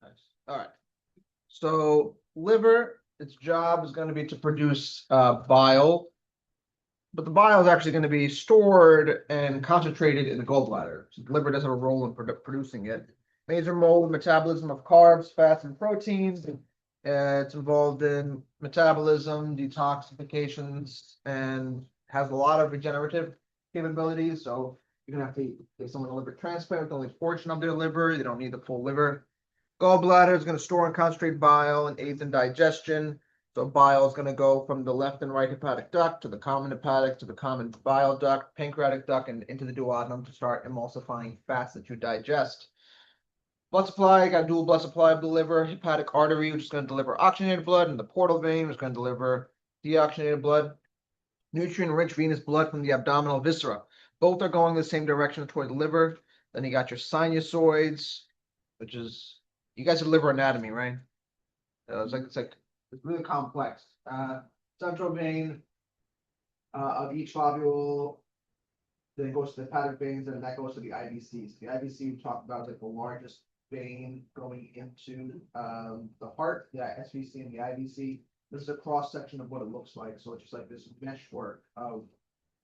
Nice. All right. So liver, its job is going to be to produce bile, but the bile is actually going to be stored and concentrated in the gallbladder. So the liver doesn't have a role in producing it. Major role in metabolism of carbs, fats, and proteins. It's involved in metabolism, detoxifications, and has a lot of regenerative capabilities. So you're gonna have to give someone a liver transplant with only a portion of their liver. They don't need the full liver. Gallbladder is going to store and concentrate bile and aids in digestion. So bile is going to go from the left and right hepatic duct to the common hepatic to the common bile duct, pancreatic duct, and into the duodenum to start emulsifying fats that you digest. Blood supply, got dual blood supply of the liver, hepatic artery, which is going to deliver oxygenated blood, and the portal vein, which is going to deliver deoxygenated blood. Nutrient-rich venous blood from the abdominal viscera. Both are going the same direction toward the liver. Then you got your sinusoids, which is, you guys have liver anatomy, right? It's really complex. Central vein of each lobule, then it goes to the hepatic veins, and that goes to the IVCs. The IVC we talked about is like the largest vein going into the heart, the SVC and the IVC. This is a cross section of what it looks like. So it's just like this meshwork of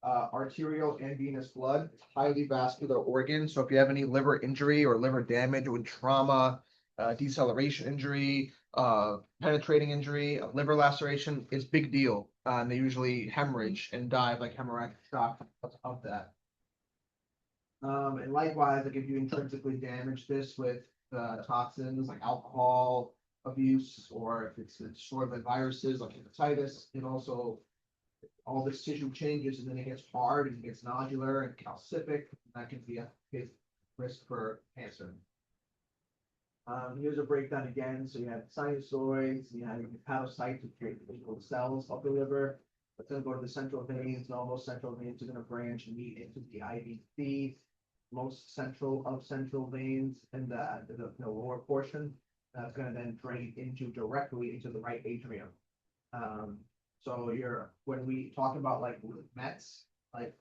arterial and venous blood. It's highly vascular organ. So if you have any liver injury or liver damage with trauma, deceleration injury, penetrating injury, liver laceration, is big deal. And they usually hemorrhage and die of like hemorrhagic shock of that. And likewise, like if you intrinsically damage this with toxins like alcohol abuse, or if it's destroyed by viruses like hepatitis, it also, all this tissue changes and then it gets hard and it gets nodular and calcific. That can be a big risk for cancer. Here's a breakdown again. So you have sinusoids, you have your hepatocytes, which create the cells of the liver. But then go to the central veins, and all those central veins are going to branch and meet into the IVC. Most central of central veins in the lower portion. That's going to then drain directly into the right atrium. So when we talk about like Mets, like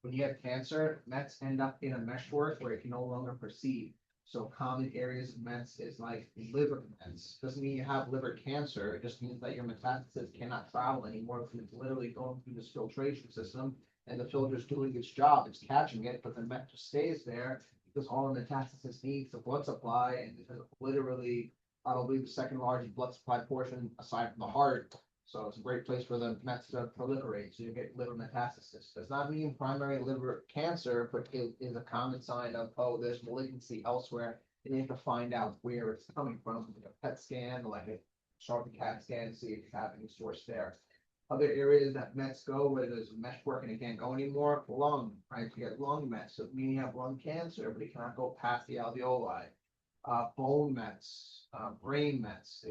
when you have cancer, Mets end up in a meshwork where it can no longer perceive. So common areas of Mets is like liver Mets. Doesn't mean you have liver cancer. It just means that your metastasis cannot travel anymore because it's literally going through this filtration system, and the filter is doing its job. It's catching it, but the Met just stays there because all the metastasis needs the blood supply, and it's literally probably the second largest blood supply portion aside from the heart. So it's a great place for the Mets to proliferate. So you get liver metastasis. Does not mean primary liver cancer, but it is a common sign of, oh, there's malignancy elsewhere. And you have to find out where it's coming from, like a PET scan, like a sharp CAT scan, see if you have any source there. Other areas that Mets go where there's meshwork and it can't go anymore, lung, right? You get lung Mets, so meaning you have lung cancer, but it cannot go past the alveoli. Bone Mets, brain Mets,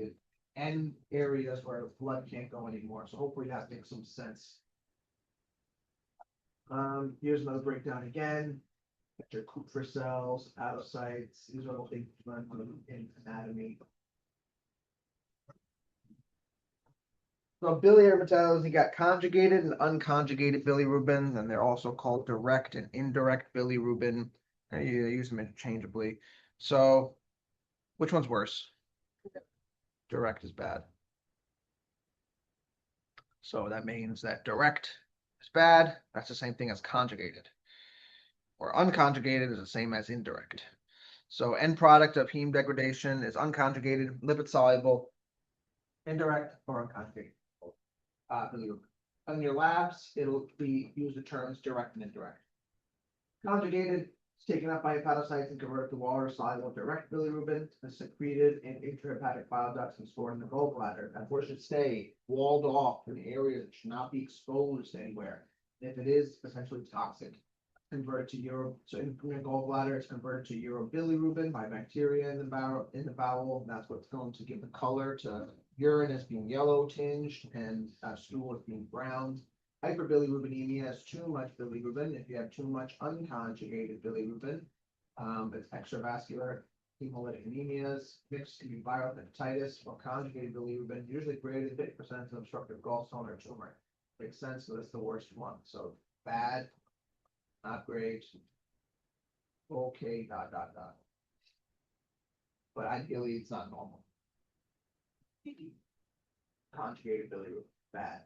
and areas where blood can't go anymore. So hopefully that makes some sense. Here's another breakdown again. Got your Kupffer cells, hepatocytes. These are all things learned in anatomy. So biliary metabolism, you got conjugated and unconjugated bilirubin, and they're also called direct and indirect bilirubin. You use them interchangeably. So which one's worse? Direct is bad. So that means that direct is bad. That's the same thing as conjugated. Or unconjugated is the same as indirect. So end product of heme degradation is unconjugated, lipid soluble, indirect, or unconjugated. In your labs, it'll be use the terms direct and indirect. Conjugated is taken up by hepatocytes and converted to water soluble direct bilirubin, is secreted in intrahepatic bile ducts and stored in the gallbladder. That portion should stay walled off in areas that should not be exposed anywhere. And if it is, essentially toxic. Converted to so in the gallbladder, it's converted to urobilirubin by bacteria in the bowel. That's what's going to give the color to urine as being yellow tinged and stool as being brown. Hyperbilirubinemia is too much bilirubin. If you have too much unconjugated bilirubin, it's extravascular hemolytic anemias. Mixed can be viral hepatitis or conjugated bilirubin, usually greater than 50% of obstructive gallstone or tumor. Makes sense, so that's the worst one. So bad, not great, okay, ... but ideally it's not normal. Conjugated bilirubin, bad.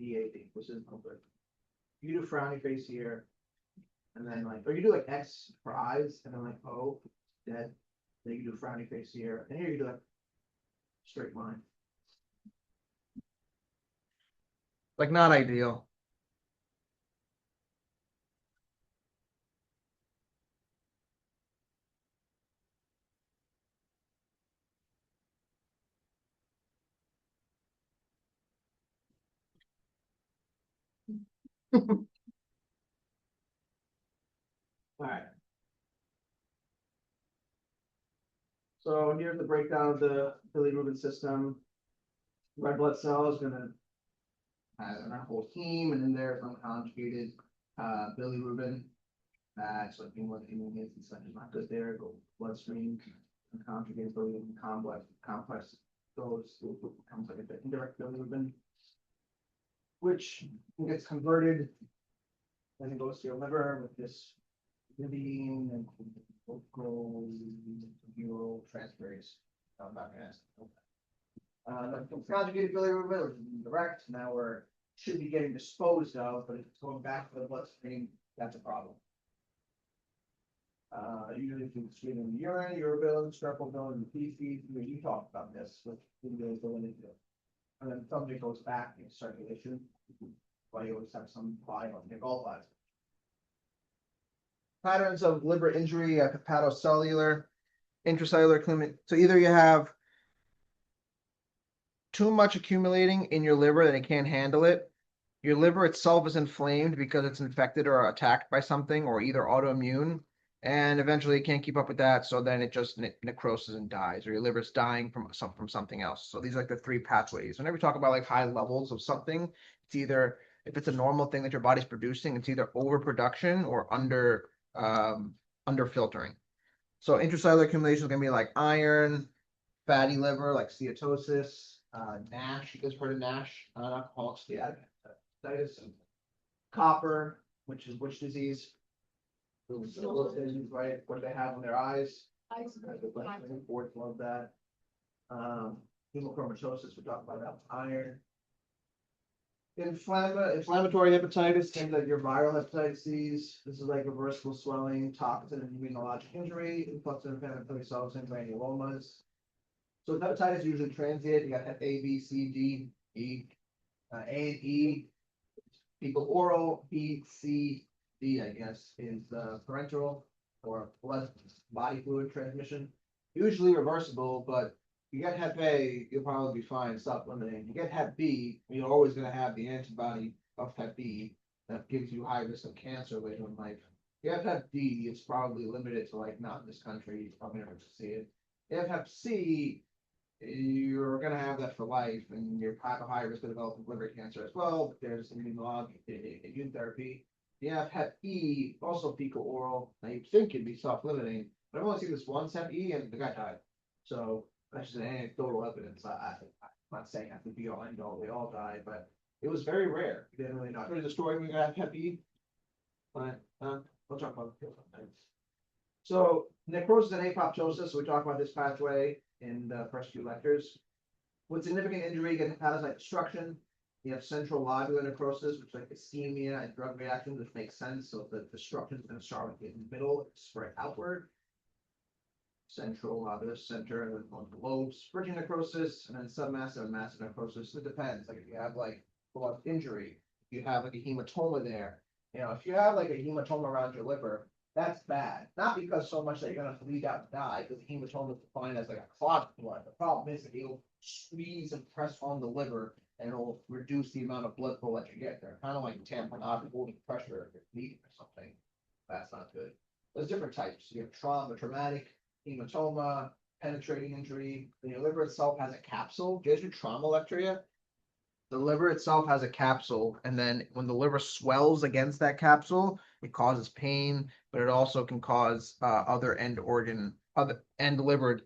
DAD, which is no good. You do frowny face here, and then like, or you do like X for eyes, and then like O, dead. Then you do frowny face here, and here you do like straight line. Like not ideal. All right. So here's the breakdown of the bilirubin system. Red blood cell is gonna have an whole heme, and in there is unconjugated bilirubin. So if you want immunity, it's not good there. Go bloodstream, unconjugated bilirubin complex goes becomes like an indirect bilirubin, which gets converted, then it goes to your liver with this Vivian and neurotransferase. I'm not gonna ask. Conjugated bilirubin, which is indirect. Now should be getting disposed of, but if it's going back to the bloodstream, that's a problem. Usually through the stream in the urine, urobilin, streptobilin, and feces. You talked about this, which videos go into it. And then something goes back in circulation. Why you always have some body on the gallbladder. Patterns of liver injury, hepatocellular, intracellular. So either you have too much accumulating in your liver that it can't handle it. Your liver itself is inflamed because it's infected or attacked by something, or either autoimmune, and eventually it can't keep up with that. So then it just necroses and dies, or your liver's dying from something else. So these are like the three pathways. Whenever we talk about like high levels of something, it's either, if it's a normal thing that your body's producing, it's either overproduction or under filtering. So intracellular accumulation is going to be like iron, fatty liver, like steatosis, NASH. You guys heard of NASH? Alcoholic steatosis. Copper, which is which disease? Right? What they have on their eyes. Boards love that. Hemochromatosis, we talked about that. Iron. Inflammatory hepatitis, things like your viral hepatitis C's. This is like reversible swelling, toxin, and immunologic injury, influx of inflammatory cells and granulomas. So hepatitis is usually transient. You got Hep A, B, C, D, E, A and E. Fecal oral, B, C, D, I guess, is parenteral or blood body fluid transmission. Usually reversible, but you get Hep A, you'll probably be fine. Stop limiting. You get Hep B, you're always going to have the antibody of Hep B that gives you high risk of cancer later in life. You have Hep D, it's probably limited to like not in this country. You're probably never see it. You have Hep C, you're going to have that for life, and you're a high risk of developing liver cancer as well. But there's immune therapy. You have Hep E, also fecal oral. Now you think it'd be self-limiting, but I've only seen this once Hep E, and the guy died. So that's just an anecdotal evidence. I'm not saying that to be all end all. They all died, but it was very rare. You didn't really know. There's a story we got Hep E, but we'll talk about it sometimes. So necrosis and apoptosis. We talk about this pathway in the first few lectures. With significant injury, you get hepatocyte destruction. You have central lobular necrosis, which is like ischemia and drug reactions, which makes sense. So the destruction is going to start in the middle, spread outward. Central lobular center, and then on the lobes, bridging necrosis, and then submassive and massive necrosis. It depends. Like if you have like blood injury, if you have like a hematoma there, if you have like a hematoma around your liver, that's bad. Not because so much that you're gonna bleed out and die, because the hematoma is defined as like a clot blood. The problem is that it'll squeeze and press on the liver, and it'll reduce the amount of blood flow that you get there. Kind of like tamponade holding pressure if you're bleeding or something. That's not good. There's different types. You have traumatic hematoma, penetrating injury. The liver itself has a capsule. Do you guys do trauma lecture yet? The liver itself has a capsule, and then when the liver swells against that capsule, it causes pain, but it also can cause other end liver.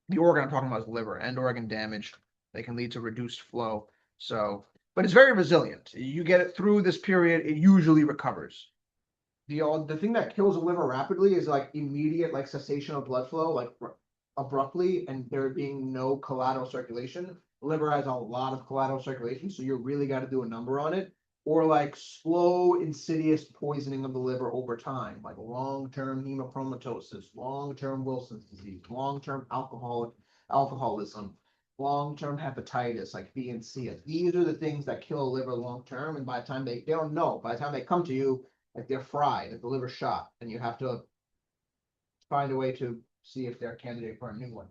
The organ I'm talking about is liver, end organ damage. They can lead to reduced flow. So, but it's very resilient. You get it through this period, it usually recovers. The thing that kills the liver rapidly is like immediate like cessation of blood flow, like abruptly and there being no collateral circulation. The liver has a lot of collateral circulation, so you really got to do a number on it. Or like slow, insidious poisoning of the liver over time, like long-term hemochromatosis, long-term Wilson's disease, long-term alcoholism, long-term hepatitis, like B and C. These are the things that kill a liver long-term, and by the time they don't know, by the time they come to you, like they're fried, like the liver shot, and you have to find a way to see if they're a candidate for a new one.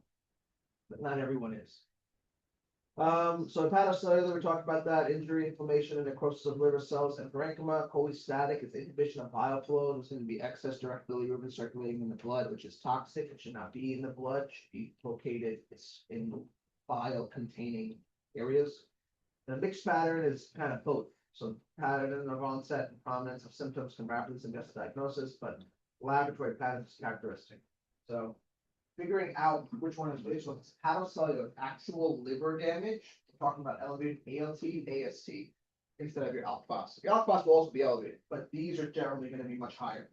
But not everyone is. So hepatocellular, we talked about that, injury, inflammation, and necrosis of liver cells, and parenchyma, cholestatic is inhibition of bile flow. There's going to be excess direct bilirubin circulating in the blood, which is toxic. It should not be in the blood, it should be located in bile containing areas. The mixed pattern is kind of both. So pattern of onset and prominence of symptoms can rapidly suggest diagnosis, but laboratory patterns is characteristic. So figuring out which one is which, so it's hepatocellular actual liver damage. We're talking about elevated ALT, AST instead of your alk phos. Your alk phos will also be elevated, but these are generally going to be much higher.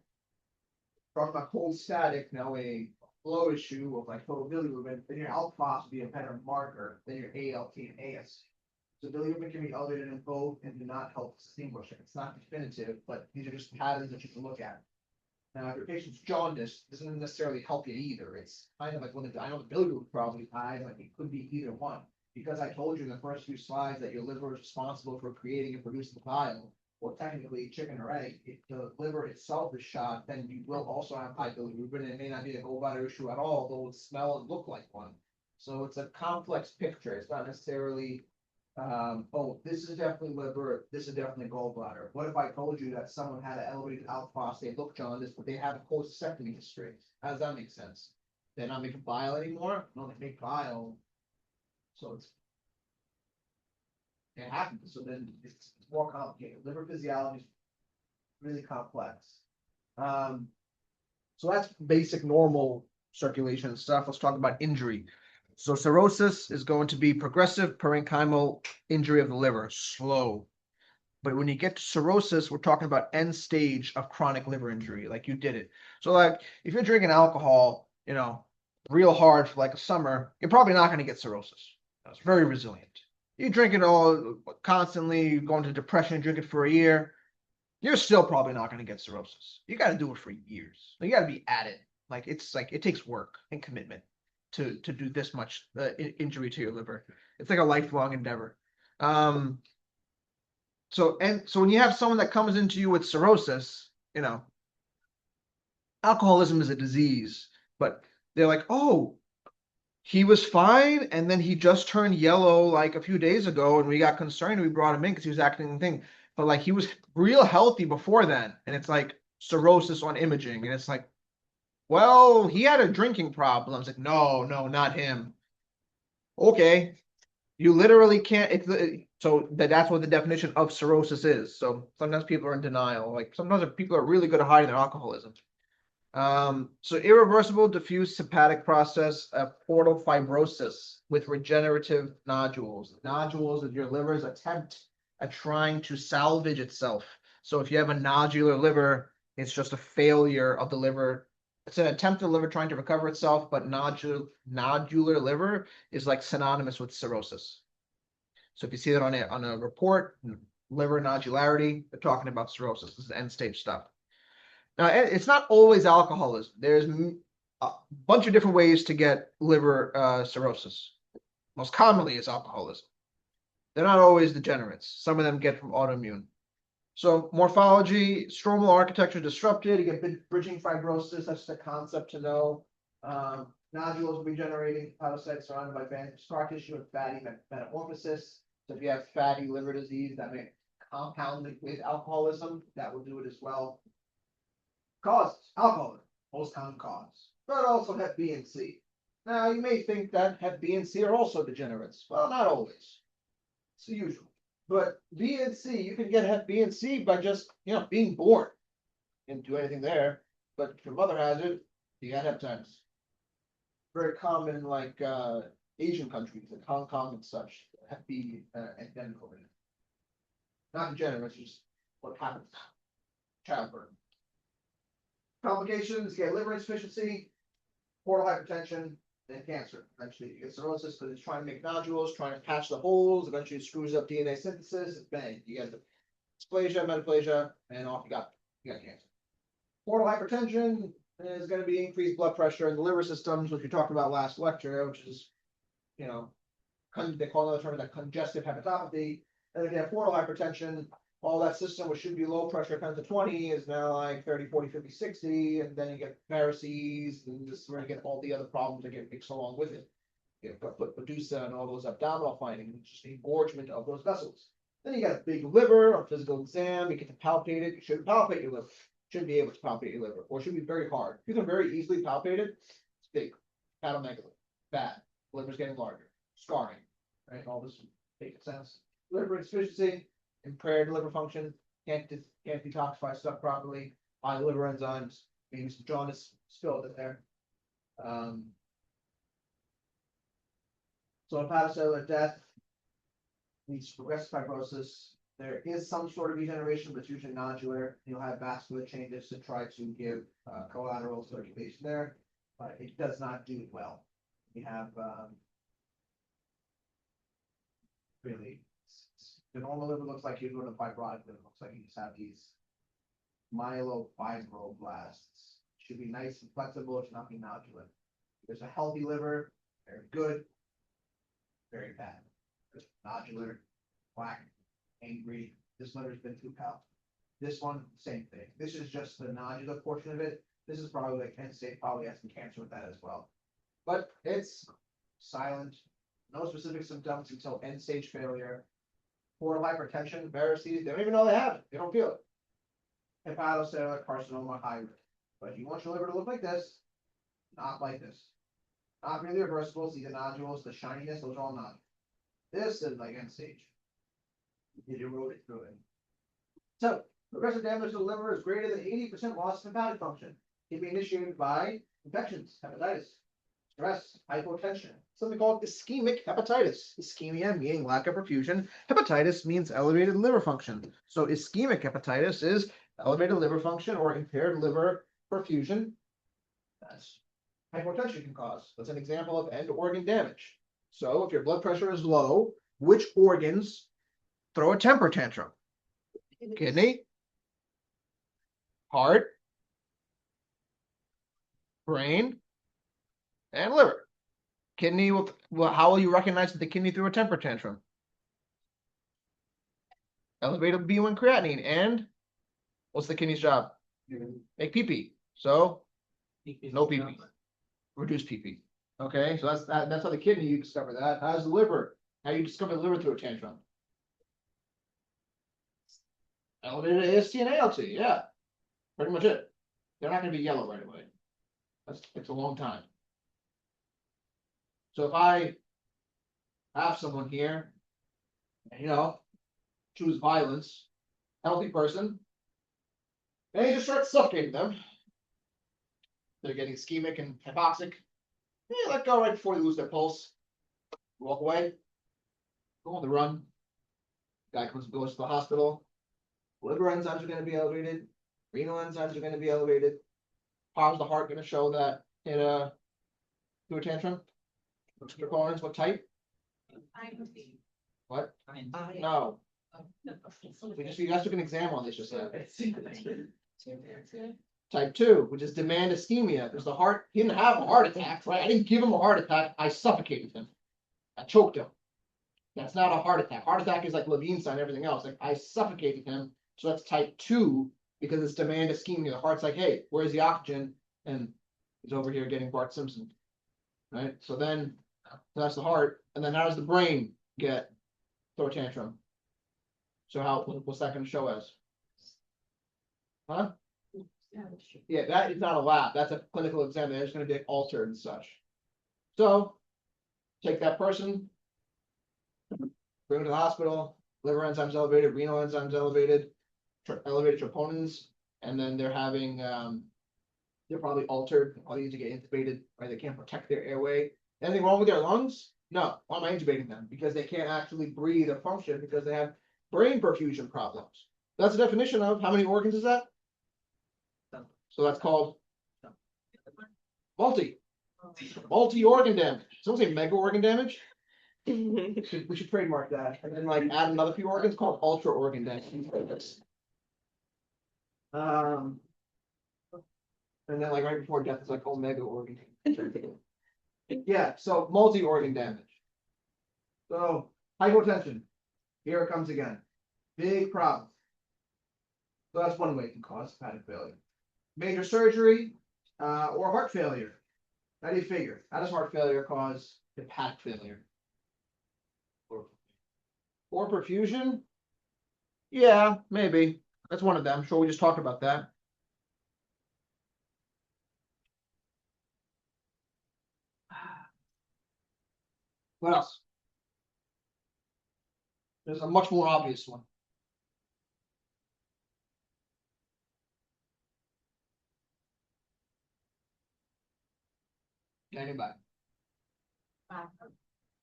Talking about cholestatic, now a flow issue of like total bilirubin, then your alk phos will be a better marker than your ALT and AST. So bilirubin can be elevated in both and do not help distinguish it. It's not definitive, but these are just patterns that you can look at. Now, if your patient's jaundice, doesn't necessarily help you either. It's kind of like when I know the bilirubin is probably high, like it could be either one. Because I told you in the first few slides that your liver is responsible for creating and producing bile, or technically chicken or egg, if the liver itself is shot, then you will also have high bilirubin. It may not be a gallbladder issue at all, though it would smell and look like one. So it's a complex picture. It's not necessarily oh, this is definitely liver, this is definitely gallbladder. What if I told you that someone had an elevated alk phos, they look jaundiced, but they have a cholecystectomy history? How does that make sense? They're not making bile anymore? No, they make bile. So it happens. So then it's more complicated. Liver physiology is really complex. So that's basic normal circulation stuff. Let's talk about injury. So cirrhosis is going to be progressive parenchymal injury of the liver, slow. But when you get to cirrhosis, we're talking about end stage of chronic liver injury, like you did it. So like if you're drinking alcohol, real hard for like a summer, you're probably not going to get cirrhosis. It's very resilient. You drink it all constantly, you go into depression, drink it for a year, you're still probably not going to get cirrhosis. You got to do it for years. You got to be at it. Like it takes work and commitment to do this much injury to your liver. It's like a lifelong endeavor. So when you have someone that comes into you with cirrhosis, alcoholism is a disease, but they're like, oh, he was fine, and then he just turned yellow like a few days ago, and we got concerned. We brought him in because he was acting the thing, but like he was real healthy before then, and it's like cirrhosis on imaging, and it's like, well, he had a drinking problem. It's like, no, not him. Okay, you literally can't. So that's what the definition of cirrhosis is. So sometimes people are in denial. Like sometimes people are really good at hiding their alcoholism. So irreversible diffuse hepatic process of portal fibrosis with regenerative nodules. Nodules is your liver's attempt at trying to salvage itself. So if you have a nodular liver, it's just a failure of the liver. It's an attempt of the liver trying to recover itself, but nodular liver is like synonymous with cirrhosis. So if you see that on a report, liver nodularity, they're talking about cirrhosis. This is end stage stuff. Now, it's not always alcoholism. There's a bunch of different ways to get liver cirrhosis. Most commonly is alcoholism. They're not always degenerates. Some of them get from autoimmune. So morphology, stromal architecture disrupted. You get bridging fibrosis. That's the concept to know. Nodules regenerating hepatocytes surrounded by bands of scar tissue and fatty metamorphosis. So if you have fatty liver disease, that may compound it with alcoholism. That will do it as well. Causes, alcoholism, most common cause, but also hep B and C. Now, you may think that hep B and C are also degenerates. Well, not always. It's the usual. But B and C, you can get hep B and C by just, being born. You didn't do anything there. But if your mother has it, you got hepatitis. Very common in like Asian countries, like Hong Kong and such. Hep B endemic over there. Not degenerates, just what happens. Childbirth. Complications, get liver insufficiency, portal hypertension, then cancer. Eventually you get cirrhosis because it's trying to make nodules, trying to patch the holes, eventually it screws up DNA synthesis, bang, you get the dysplasia, metaplasia, and off you got cancer. Portal hypertension is going to be increased blood pressure in the liver systems, which we talked about last lecture, which is, you know, they call another term that congestive hepatopathy. And again, portal hypertension, all that system, which should be low pressure 10 to 20, is now like 30, 40, 50, 60, and then you get varices, and just where you get all the other problems that get mixed along with it. You know, Patho2 and all those abdominal findings, just the engorgement of those vessels. Then you got a big liver, a physical exam, you get to palpate it, you shouldn't palpate your liver. Shouldn't be able to palpate your liver, or it should be very hard. If you can very easily palpate it, it's big. Hepatomegaly, bad. Liver's getting larger, scarring, right? All this makes sense. Liver insufficiency, impaired liver function, can't detoxify stuff properly, high liver enzymes, maybe some jaundice spilled in there. So hepatocellular death leads to progressive fibrosis. There is some sort of regeneration, but it's usually nodular. You'll have vascular changes to try to give collateral circulation there, but it does not do it well. You have really, the normal liver looks like you go to fibrotic liver. It looks like you just have these myelofibroblasts. Should be nice and flexible. It should not be nodular. There's a healthy liver, very good, very bad. There's nodular, black, angry. This liver's been too pal. This one, same thing. This is just the nodular portion of it. This is probably like end stage, probably has some cancer with that as well. But it's silent, no specific symptoms until end stage failure. Portal hypertension, varices, they don't even know they have it. They don't feel it. Hepatocellular carcinoma, high risk. But you want your liver to look like this, not like this. Not really reversible. See the nodules, the shininess, those are all nodules. This is like end stage. It eroded through it. So, progressive damage to the liver is greater than 80% loss of hepatic function. It can be initiated by infections, hepatitis, stress, hypotension, something called ischemic hepatitis. Ischemia meaning lack of perfusion. Hepatitis means elevated liver function. So ischemic hepatitis is elevated liver function or impaired liver perfusion. That's hypotension can cause. That's an example of end organ damage. So if your blood pressure is low, which organs throw a temper tantrum? Kidney, heart, brain, and liver. Kidney will, how will you recognize that the kidney threw a temper tantrum? Elevated B1 creatinine, and what's the kidney's job? Make pee-pee. So no pee-pee. Reduce pee-pee. Okay, so that's how the kidney, you discover that. How's the liver? How you discover the liver through a tantrum? Elevated AST and ALT, yeah. Pretty much it. They're not going to be yellow right away. It's a long time. So if I have someone here, you know, choose violence, healthy person, and you just start suffocating them. They're getting ischemic and hypoxic. Yeah, let go right before they lose their pulse. Walk away. Go on the run. Guy goes to the hospital. Liver enzymes are going to be elevated. Renal enzymes are going to be elevated. How's the heart going to show that it threw a tantrum? What's the components? What type? What? No. You guys took an exam on this just now. Type 2, which is demand ischemia. Because the heart, he didn't have a heart attack, right? I didn't give him a heart attack. I suffocated him. I choked him. That's not a heart attack. Heart attack is like Levine's sign and everything else. Like I suffocated him. So that's type 2 because it's demand ischemia. The heart's like, hey, where's the oxygen? And he's over here getting Bart Simpson. Right? So then that's the heart. And then how does the brain throw a tantrum? So what's that going to show as? Huh? Yeah, that is not a lab. That's a clinical exam. They're just going to be altered and such. So take that person, bring them to the hospital, liver enzymes elevated, renal enzymes elevated, elevated troponins, and then they're having, they're probably altered, probably need to get intubated, right? They can't protect their airway. Anything wrong with their lungs? No. Why am I intubating them? Because they can't actually breathe or function because they have brain perfusion problems. That's the definition of how many organs is that? So that's called multi. Multi-organ damage. Someone say mega organ damage? We should trademark that and then like add another few organs called ultra organ damage. And then like right before death, it's like omega organ. Yeah, so multi-organ damage. So hypotension, here it comes again. Big problem. So that's one way it can cause hepatic failure. Major surgery or heart failure. How do you figure? How does heart failure cause hepatic failure? Or perfusion? Yeah, maybe. That's one of them. Sure, we just talked about that. What else? There's a much more obvious one. Anybody?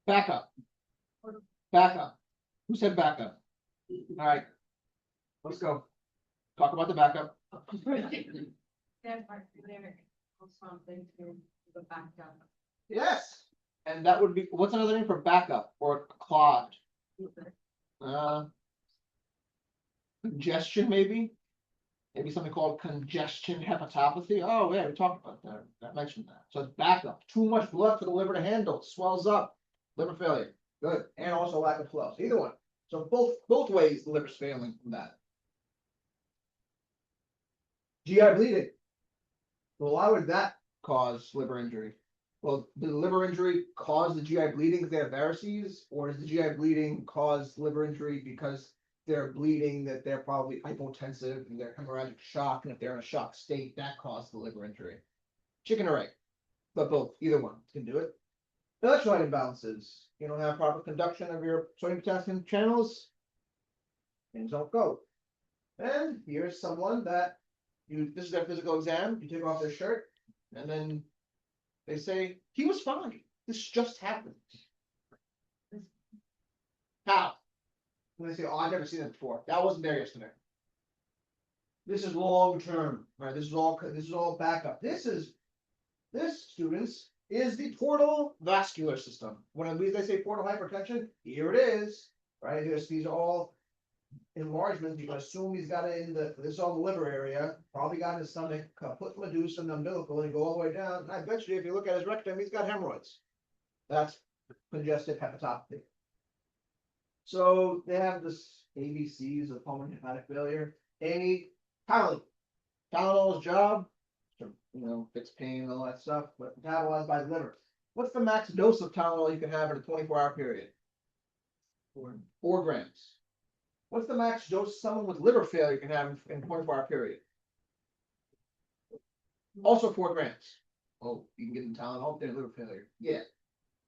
Backup. Backup. Who said backup? All right. Let's go. Talk about the backup. Yes. And that would be, what's another name for backup or clogged? Congestion, maybe? Maybe something called congestion hepatopathy. Oh, yeah, we talked about that. I mentioned that. So it's backup. Too much blood for the liver to handle. Swells up. Liver failure. Good. And also lack of flow. So either one. So both ways the liver's failing from that. GI bleeding. Well, why would that cause liver injury? Well, did the liver injury cause the GI bleeding because they have varices, or does the GI bleeding cause liver injury because they're bleeding, that they're probably hypotensive and they're hemorrhagic shock, and if they're in a shock state, that caused the liver injury? Chicken or egg? But both, either one can do it. Electrolyte imbalances. You don't have proper conduction of your sodium potassium channels, things don't go. And here's someone that this is their physical exam, you take off their shirt, and then they say, he was fine. This just happened. How? And they say, oh, I've never seen that before. That wasn't there yesterday. This is long term, right? This is all backup. This, students, is the portal vascular system. When they say portal hypertension, here it is, right? These are all enlargements. You can assume he's got it in this is all the liver area, probably got in his stomach, put Medusa in the umbilical and go all the way down. And I bet you if you look at his rectum, he's got hemorrhoids. That's congestive hepatopathy. So they have this ABCs of pulmonary hepatic failure. Tylenol. Tylenol's job to fix pain and all that stuff, but metabolized by the liver. What's the max dose of Tylenol you can have in a 24-hour period? 4 grams. What's the max dose someone with liver failure can have in a 24-hour period? Also 4 grams. Oh, you can give them Tylenol if they have liver failure. Yeah.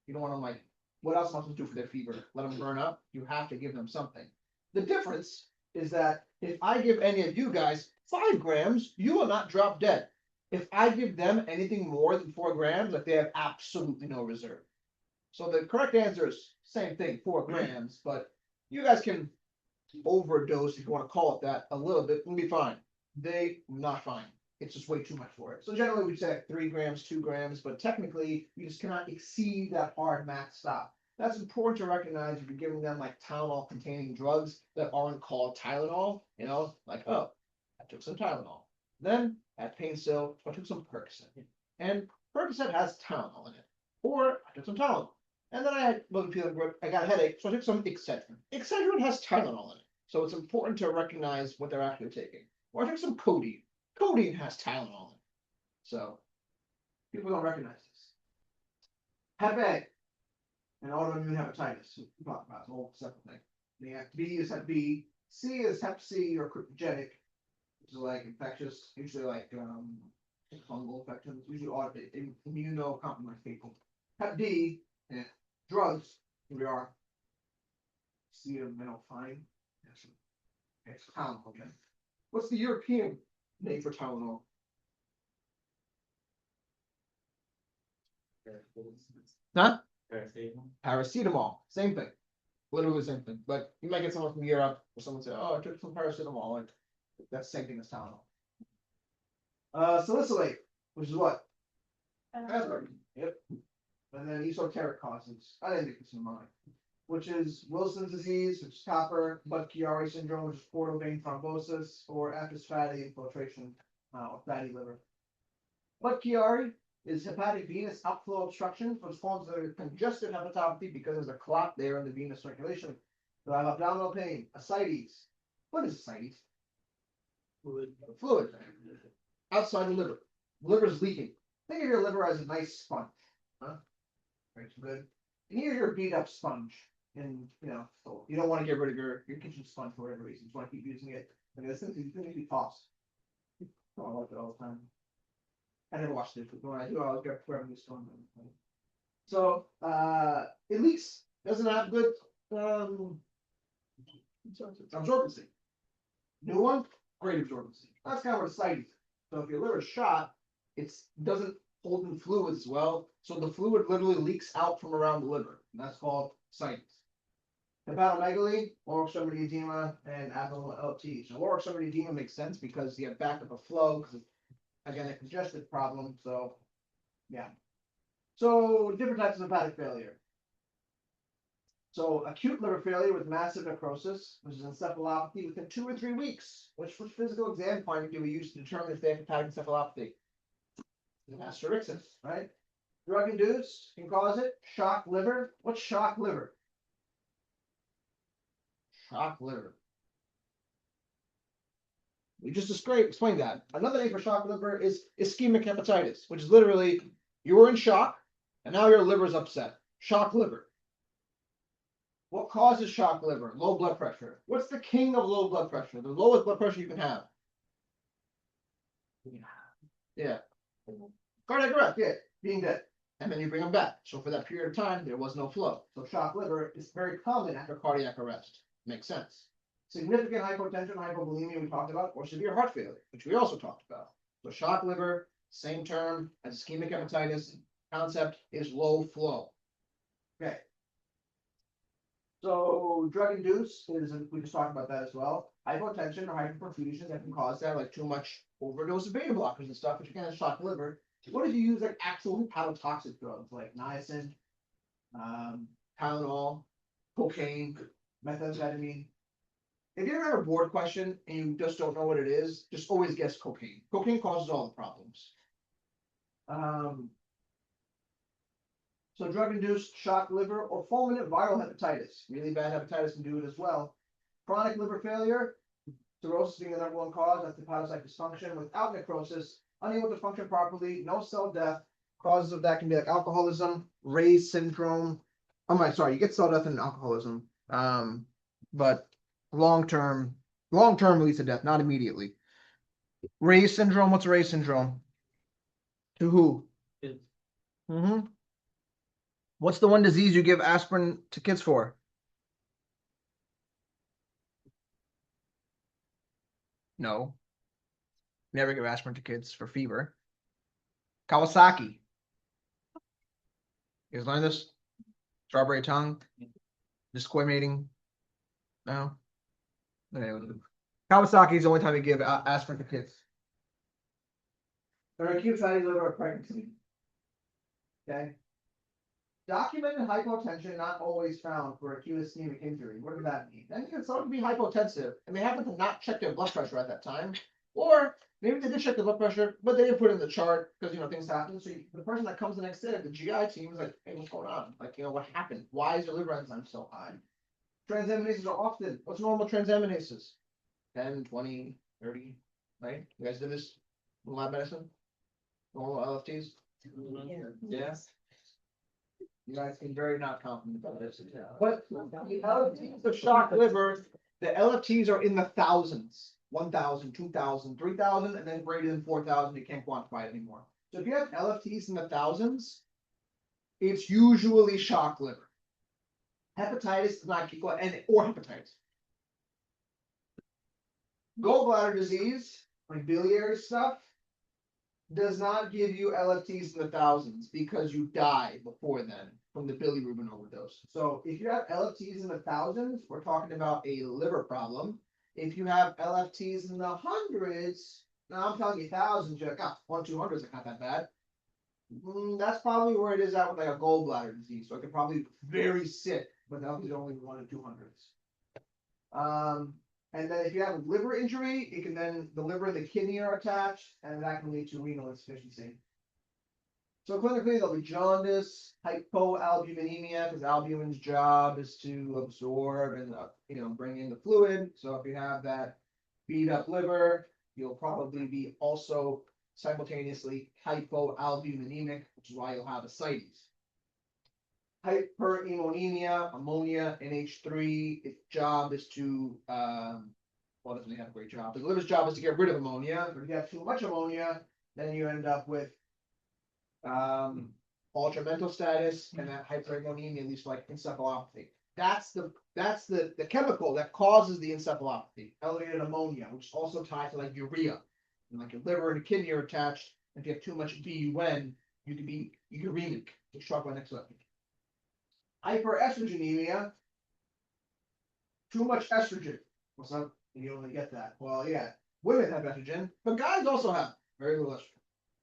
You don't want them like, what else am I supposed to do for their fever? Let them burn up? You have to give them something. The difference is that if I give any of you guys 5 grams, you will not drop dead. If I give them anything more than 4 grams, like they have absolutely no reserve. So the correct answer is same thing, 4 grams, but you guys can overdose, if you want to call it that, a little bit, and be fine. They not fine. It's just way too much for it. So generally we say 3 grams, 2 grams, but technically you just cannot exceed that hard max stop. That's important to recognize if you're giving them like Tylenol containing drugs that aren't called Tylenol, like, oh, I took some Tylenol. Then at pain still, I took some Percocet. And Percocet has Tylenol in it. Or I took some Tylenol. And then wasn't feeling good, I got a headache, so I took some Excedrin. Excedrin has Tylenol in it. So it's important to recognize what they're actually taking. Or I took some codeine. Codeine has Tylenol in it. So people don't recognize this. Hep A and autoimmune hepatitis. We talked about it's a whole separate thing. The B is Hep B. C is Hep C or cryptogenic, which is like infectious, usually like fungal infections, usually immunocompromised people. Hep D, drugs. Here we are. Acetaminophen. It's Tylenol. Okay. What's the European name for Tylenol? Huh? Paracetamol. Same thing. Literally the same thing. But you might get someone from Europe or someone say, oh, I took some paracetamol. Like, that's the same thing as Tylenol. Salicylate, which is what? Aspirin. Yep. And then esoteric causes, I didn't think this in mind, which is Wilson's disease, which is copper, Budd-Chiari syndrome, which is portal vein thrombosis, or episodic fatty infiltration, or fatty liver. Budd-Chiari is hepatic venous outflow obstruction, which forms a congestive hepatopathy because there's a clot there in the venous circulation. So I have abdominal pain, ascites. What is ascites? Fluid outside the liver. The liver is leaking. Think of your liver as a nice sponge. Huh? Very good. And here's your beat up sponge. And so you don't want to get rid of your kitchen sponge for whatever reason. You just want to keep using it. And this thing needs to be tossed. Oh, I like it all the time. I never watched it, but when I do, I'll get wherever this going. So it leaks. Doesn't have good absorbency. New one, great absorbency. That's kind of what ascites. So if your liver is shot, it doesn't hold in fluids as well. So the fluid literally leaks out from around the liver. And that's called ascites. Hepatomegaly, lower extremity edema, and abdominal LT. So lower extremity edema makes sense because you have backup of flow, because it's, again, a congestive problem. So, yeah. So different types of hepatic failure. So acute liver failure with massive necrosis, which is encephalopathy within 2 or 3 weeks. Which physical exam finding do we use to determine if they have hepatic encephalopathy? Hysterixis, right? Drug induced can cause it. Shock liver. What's shock liver? Shock liver. We just explained that. Another name for shock liver is ischemic hepatitis, which is literally you were in shock and now your liver's upset. Shock liver. What causes shock liver? Low blood pressure. What's the king of low blood pressure? The lowest blood pressure you can have. Yeah. Cardiac arrest, yeah, being dead. And then you bring them back. So for that period of time, there was no flow. So shock liver is very common after cardiac arrest. Makes sense. Significant hypotension, hypovolemia we talked about, or severe heart failure, which we also talked about. So shock liver, same term as ischemic hepatitis. Concept is low flow. Okay. So drug induced is, we just talked about that as well. Hypotension or hyperperfusion that can cause that, like too much overdose of beta blockers and stuff, which again is shock liver. What if you use like actual hepatotoxic drugs like niacin, Tylenol, cocaine, methamphetamine? If you ever have a board question and you just don't know what it is, just always guess cocaine. Cocaine causes all the problems. So drug-induced shock liver or fulminant viral hepatitis. Really bad hepatitis can do it as well. Chronic liver failure, cirrhosis being the #1 cause, that's hepatocyte dysfunction without necrosis, unable to function properly, no cell death. Causes of that can be like alcoholism, Ray's syndrome. You get cell death and alcoholism, but long-term leads to death, not immediately. Ray's syndrome, what's Ray's syndrome? To who? Kids. What's the one disease you give aspirin to kids for? No. Never give aspirin to kids for fever. Kawasaki. You guys learn this? Strawberry tongue? Discoimating? No? Anyway. Kawasaki is the only time you give aspirin to kids. Or acute fatty liver or pregnancy. Okay. Documented hypotension not always found for acute ischemic injury. What does that mean? That means someone can be hypotensive and they happen to not check their blood pressure at that time. Or maybe they did check their blood pressure, but they didn't put it in the chart because things happen. So the person that comes the next day, the GI team is like, hey, what's going on? Like, what happened? Why is your liver enzyme so high? Transaminases are often, what's normal transaminases? 10, 20, 30, right? You guys did this in lab medicine? Normal LFTs? Yes. You guys seem very not confident about this. But the LFTs of shock liver, the LFTs are in the thousands. 1,000, 2,000, 3,000, and then greater than 4,000, you can't quantify it anymore. So if you have LFTs in the thousands, it's usually shock liver. Hepatitis does not keep, or hepatitis. Gallbladder disease, like biliary stuff, does not give you LFTs in the thousands because you die before then from the bilirubin overdose. So if you have LFTs in the thousands, we're talking about a liver problem. If you have LFTs in the hundreds, now I'm telling you thousands, you're like, 1, 200 is not that bad. That's probably where it is at with like a gallbladder disease. So it could probably be very sick, but that'll be only 1 in 200s. And then if you have a liver injury, it can then the liver and the kidney are attached, and that can lead to renal insufficiency. So clinically, there'll be jaundice, hypoalbuminemia, because albumin's job is to absorb and bring in the fluid. So if you have that beat up liver, you'll probably be also simultaneously hypoalbuminemic, which is why you'll have ascites. Hyperemonemia, ammonia, NH3. Its job is to well, doesn't have a great job. The liver's job is to get rid of ammonia. But if you have too much ammonia, then you end up with altered mental status, and that hyperemonemia leads to like encephalopathy. That's the chemical that causes the encephalopathy. Elevated ammonia, which is also tied to like urea, and like your liver and kidney are attached. If you have too much BUN, you can be uremic. We'll talk about next level. Hyperestrogenemia, too much estrogen. What's up? You only get that. Well, yeah, women have estrogen, but guys also have very little estrogen.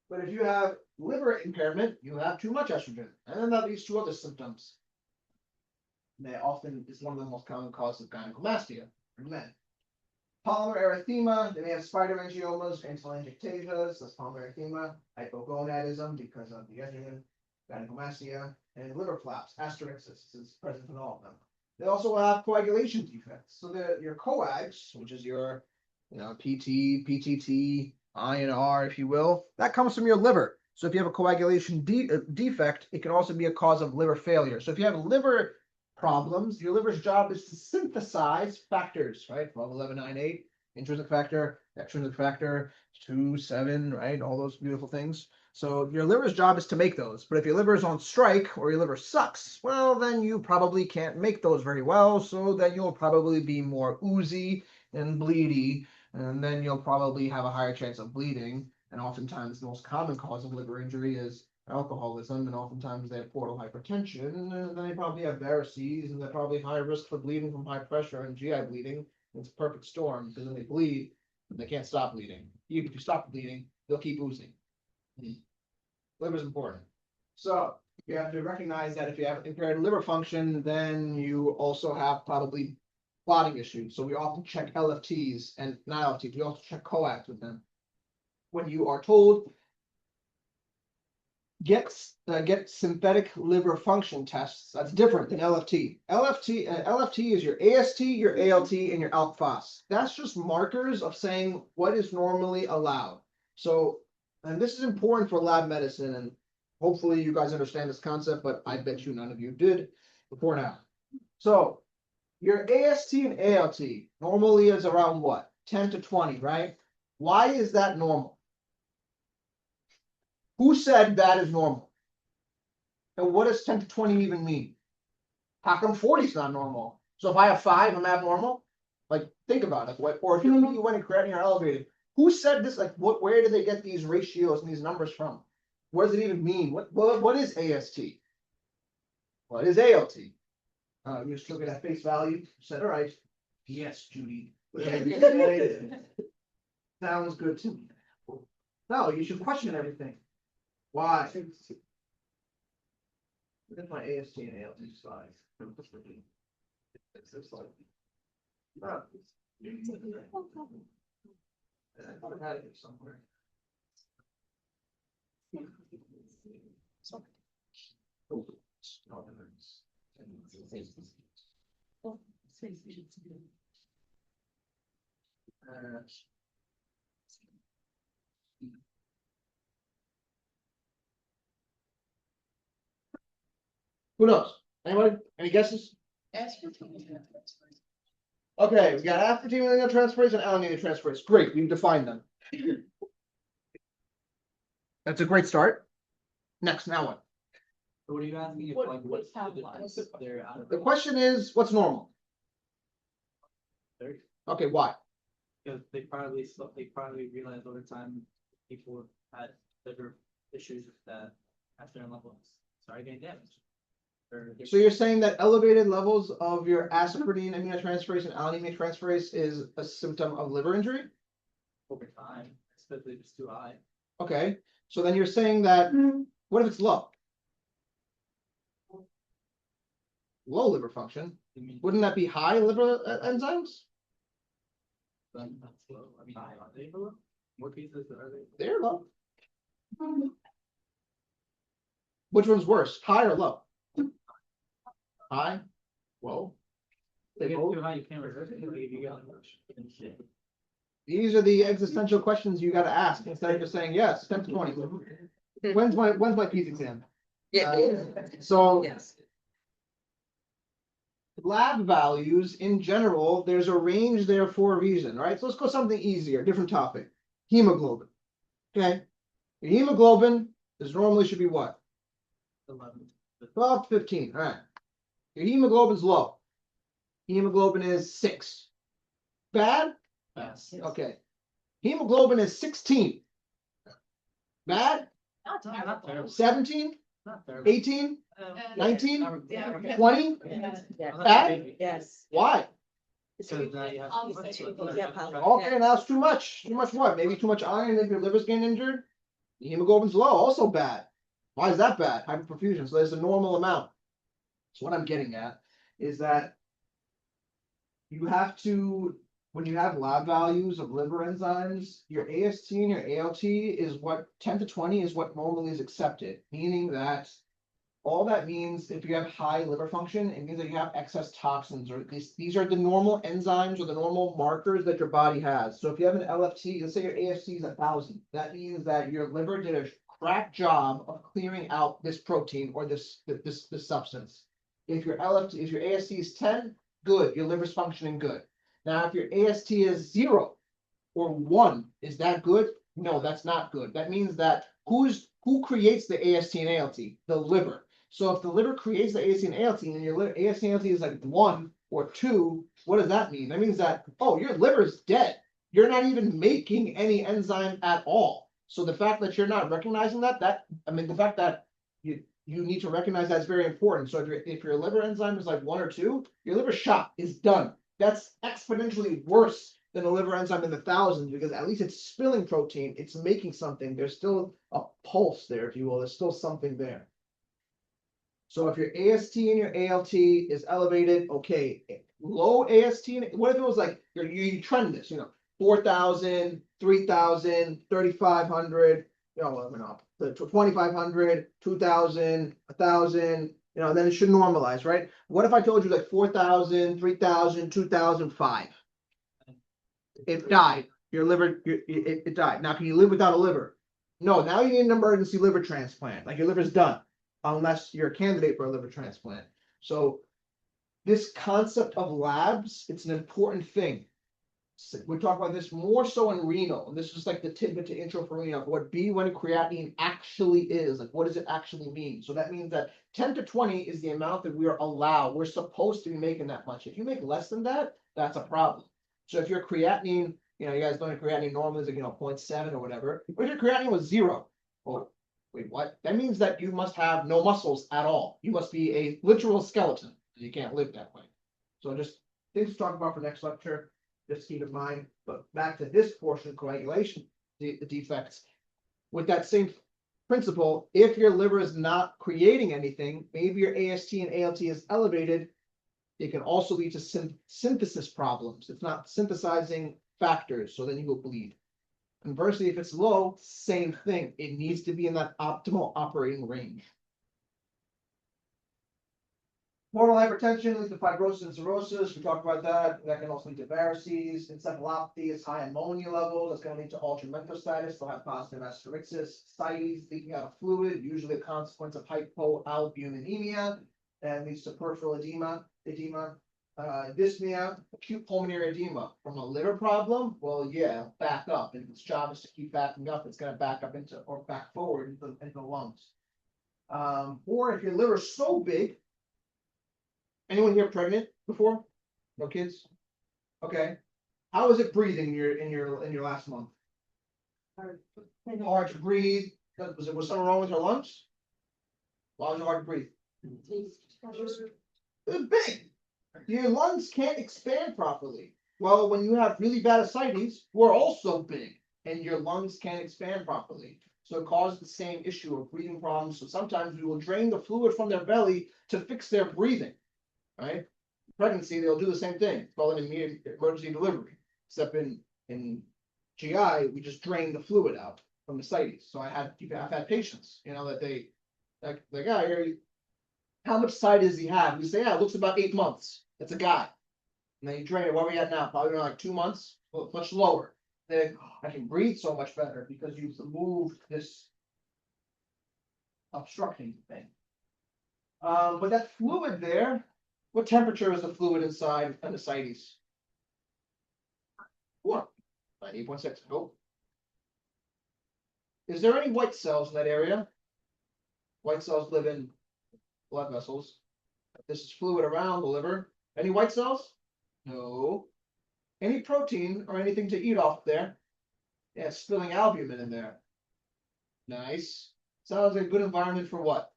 But if you have liver impairment, you have too much estrogen, and then that leads to other symptoms. They often is one of the most common causes of gynecomastia in men. Polymer erythema, they may have spider angiomas and telangiectasias, that's polymer erythema, hypogonadism because of the estrogen, gynecomastia, and liver flaps, asterisks is present in all of them. They also have coagulation defects. So your coags, which is your PT, PTT, INR, if you will, that comes from your liver. So if you have a coagulation defect, it can also be a cause of liver failure. So if you have liver problems, your liver's job is to synthesize factors, right? 12, 11, 9, 8, intrinsic factor, extrinsic factor, 2, 7, right? All those beautiful things. So your liver's job is to make those. But if your liver is on strike or your liver sucks, well, then you probably can't make those very well. So then you'll probably be more oozy and bleedy, and then you'll probably have a higher chance of bleeding. And oftentimes the most common cause of liver injury is alcoholism, and oftentimes they have portal hypertension, and then they probably have varices, and they're probably high risk for bleeding from high pressure and GI bleeding. It's a perfect storm because then they bleed and they can't stop bleeding. Even if you stop bleeding, they'll keep oozing. Liver is important. So you have to recognize that if you have impaired liver function, then you also have probably clotting issues. So we often check LFTs, and not LFTs, we also check coags with them. When you are told get synthetic liver function tests, that's different than LFT. LFT is your AST, your ALT, and your alk phos. That's just markers of saying what is normally allowed. So, and this is important for lab medicine, and hopefully you guys understand this concept, but I bet you none of you did before now. So your AST and ALT normally is around what? 10 to 20, right? Why is that normal? Who said that is normal? And what does 10 to 20 even mean? How come 40 is not normal? So if I have 5, I'm abnormal? Like, think about it. Or if you went and creatinine are elevated, who said this? Like, where did they get these ratios and these numbers from? What does it even mean? What is AST? What is ALT? You just took it at face value. Said, all right. Yes, Judy. Sounds good to me. No, you should question everything. Why? That's my AST and ALT size. It's just like, I thought I had it somewhere. Oh, it's not in there. Who knows? Anybody? Any guesses? Okay, we got aspartame aminotransferase and alanine transferase. Great, we've defined them. That's a great start. Next, now what? So what are you asking? If, like, what's they're out of The question is, what's normal? 30? Okay, why? Because they probably realized over time people had liver issues that after levels started getting damaged. So you're saying that elevated levels of your aspartame aminotransferase and alanine aminotransferase is a symptom of liver injury? Over time, especially if it's too high. Okay, so then you're saying that What if it's low? Low liver function. I mean, Wouldn't that be high liver enzymes? that's low. I mean, are they low? What cases are they? They're low. Which one's worse, high or low? High? Low? They If both? you're high, you can't reverse it. If you got shit. These are the existential questions you gotta ask instead of just saying, yes, 10 to 20. When's my PEAS exam? So Yes. lab values in general, there's a range there for a reason, right? So let's go something easier, different topic. Hemoglobin. Okay. Your hemoglobin is normally should be what? 11. 12 to 15. All right. Your hemoglobin's low. Hemoglobin is 6. Bad? Yes. Okay. Hemoglobin is 16. Bad? Not terrible. 17? Not terrible. 18? 19? Yeah. 20? Yes. Bad? Yes. Why? Because now you have. Okay, now it's too much. Too much what? Maybe too much iron if your liver's getting injured? The hemoglobin's low, also bad. Why is that bad? Hyperperfusion. So there's a normal amount. So what I'm getting at is that you have to, when you have lab values of liver enzymes, your AST and your ALT is what 10 to 20 is what normally is accepted, meaning that all that means if you have high liver function, it means that you have excess toxins, or these are the normal enzymes or the normal markers that your body has. So if you have an LFT, let's say your AST is 1,000, that means that your liver did a crack job of clearing out this protein or this substance. If your AST is 10, good, your liver's functioning good. Now, if your AST is 0 or 1, is that good? No, that's not good. That means that who creates the AST and ALT? The liver. So if the liver creates the AST and ALT and your AST and ALT is like 1 or 2, what does that mean? That means that, oh, your liver is dead. You're not even making any enzyme at all. So the fact that you're not recognizing the fact that you need to recognize that's very important. So if your liver enzyme is like 1 or 2, your liver shot is done. That's exponentially worse than a liver enzyme in the thousands, because at least it's spilling protein, it's making something. There's still a pulse there, if you will. There's still something there. So if your AST and your ALT is elevated, okay, low AST, what if it was like, you trend this, 4,000, 3,000, 3,500, 2,500, 2,000, 1,000, then it should normalize, right? What if I told you like 4,000, 3,000, 2,005? It died. Your liver, it died. Now, can you live without a liver? No, now you need an emergency liver transplant. Like your liver's done, unless you're a candidate for a liver transplant. So this concept of labs, it's an important thing. We talk about this more so in renal, and this is like the tidbit to intro for renal, what B1 creatinine actually is. Like, what does it actually mean? So that means that 10 to 20 is the amount that we are allowed. We're supposed to be making that much. If you make less than that, that's a problem. So if your creatinine, you guys know your creatinine normally is like, 0.7 or whatever. But if your creatinine was 0, oh, wait, what? That means that you must have no muscles at all. You must be a literal skeleton. You can't live that way. So just things to talk about for next lecture. Just keep in mind, but back to this portion, coagulation, the defects. With that same principle, if your liver is not creating anything, maybe your AST and ALT is elevated, it can also lead to synthesis problems. It's not synthesizing factors, so then you will bleed. Conversely, if it's low, same thing. It needs to be in that optimal operating range. Portal hypertension leads to fibrosis and cirrhosis. We talked about that. That can also lead to varices. Encephalopathy is high ammonia level. That's going to lead to ultramethostatus. They'll have positive asterixis. Ascites, leaking out of fluid, usually a consequence of hypoalbuminemia, and leads to peripheral edema. Dyspnea, acute pulmonary edema. From a liver problem, well, yeah, back up. And its job is to keep backing up. It's going to back up into, or back forward into the lungs. Or if your liver is so big, anyone here pregnant before? No kids? Okay. How is it breathing in your last month? Hard to breathe. Was something wrong with her lungs? Why was it hard to breathe? They're big. Your lungs can't expand properly. Well, when you have really bad ascites, we're also big, and your lungs can't expand properly. So it causes the same issue of breathing problems. So sometimes we will drain the fluid from their belly to fix their breathing, right? Pregnancy, they'll do the same thing. It's called an immediate emergency delivery. Except in GI, we just drain the fluid out from the ascites. So I've had patients, that they like how much ascites does he have? We say, yeah, it looks about 8 months. It's a guy. And then you drain it. What are we at now? Probably around like 2 months, well, much lower. Then I can breathe so much better because you've removed this obstructing thing. But that fluid there, what temperature is the fluid inside an ascites? Warm. 98.6. Go. Is there any white cells in that area? White cells live in blood vessels. This is fluid around the liver. Any white cells? No. Any protein or anything to eat off there? Yeah, spilling albumin in there. Nice. Sounds like a good environment for what?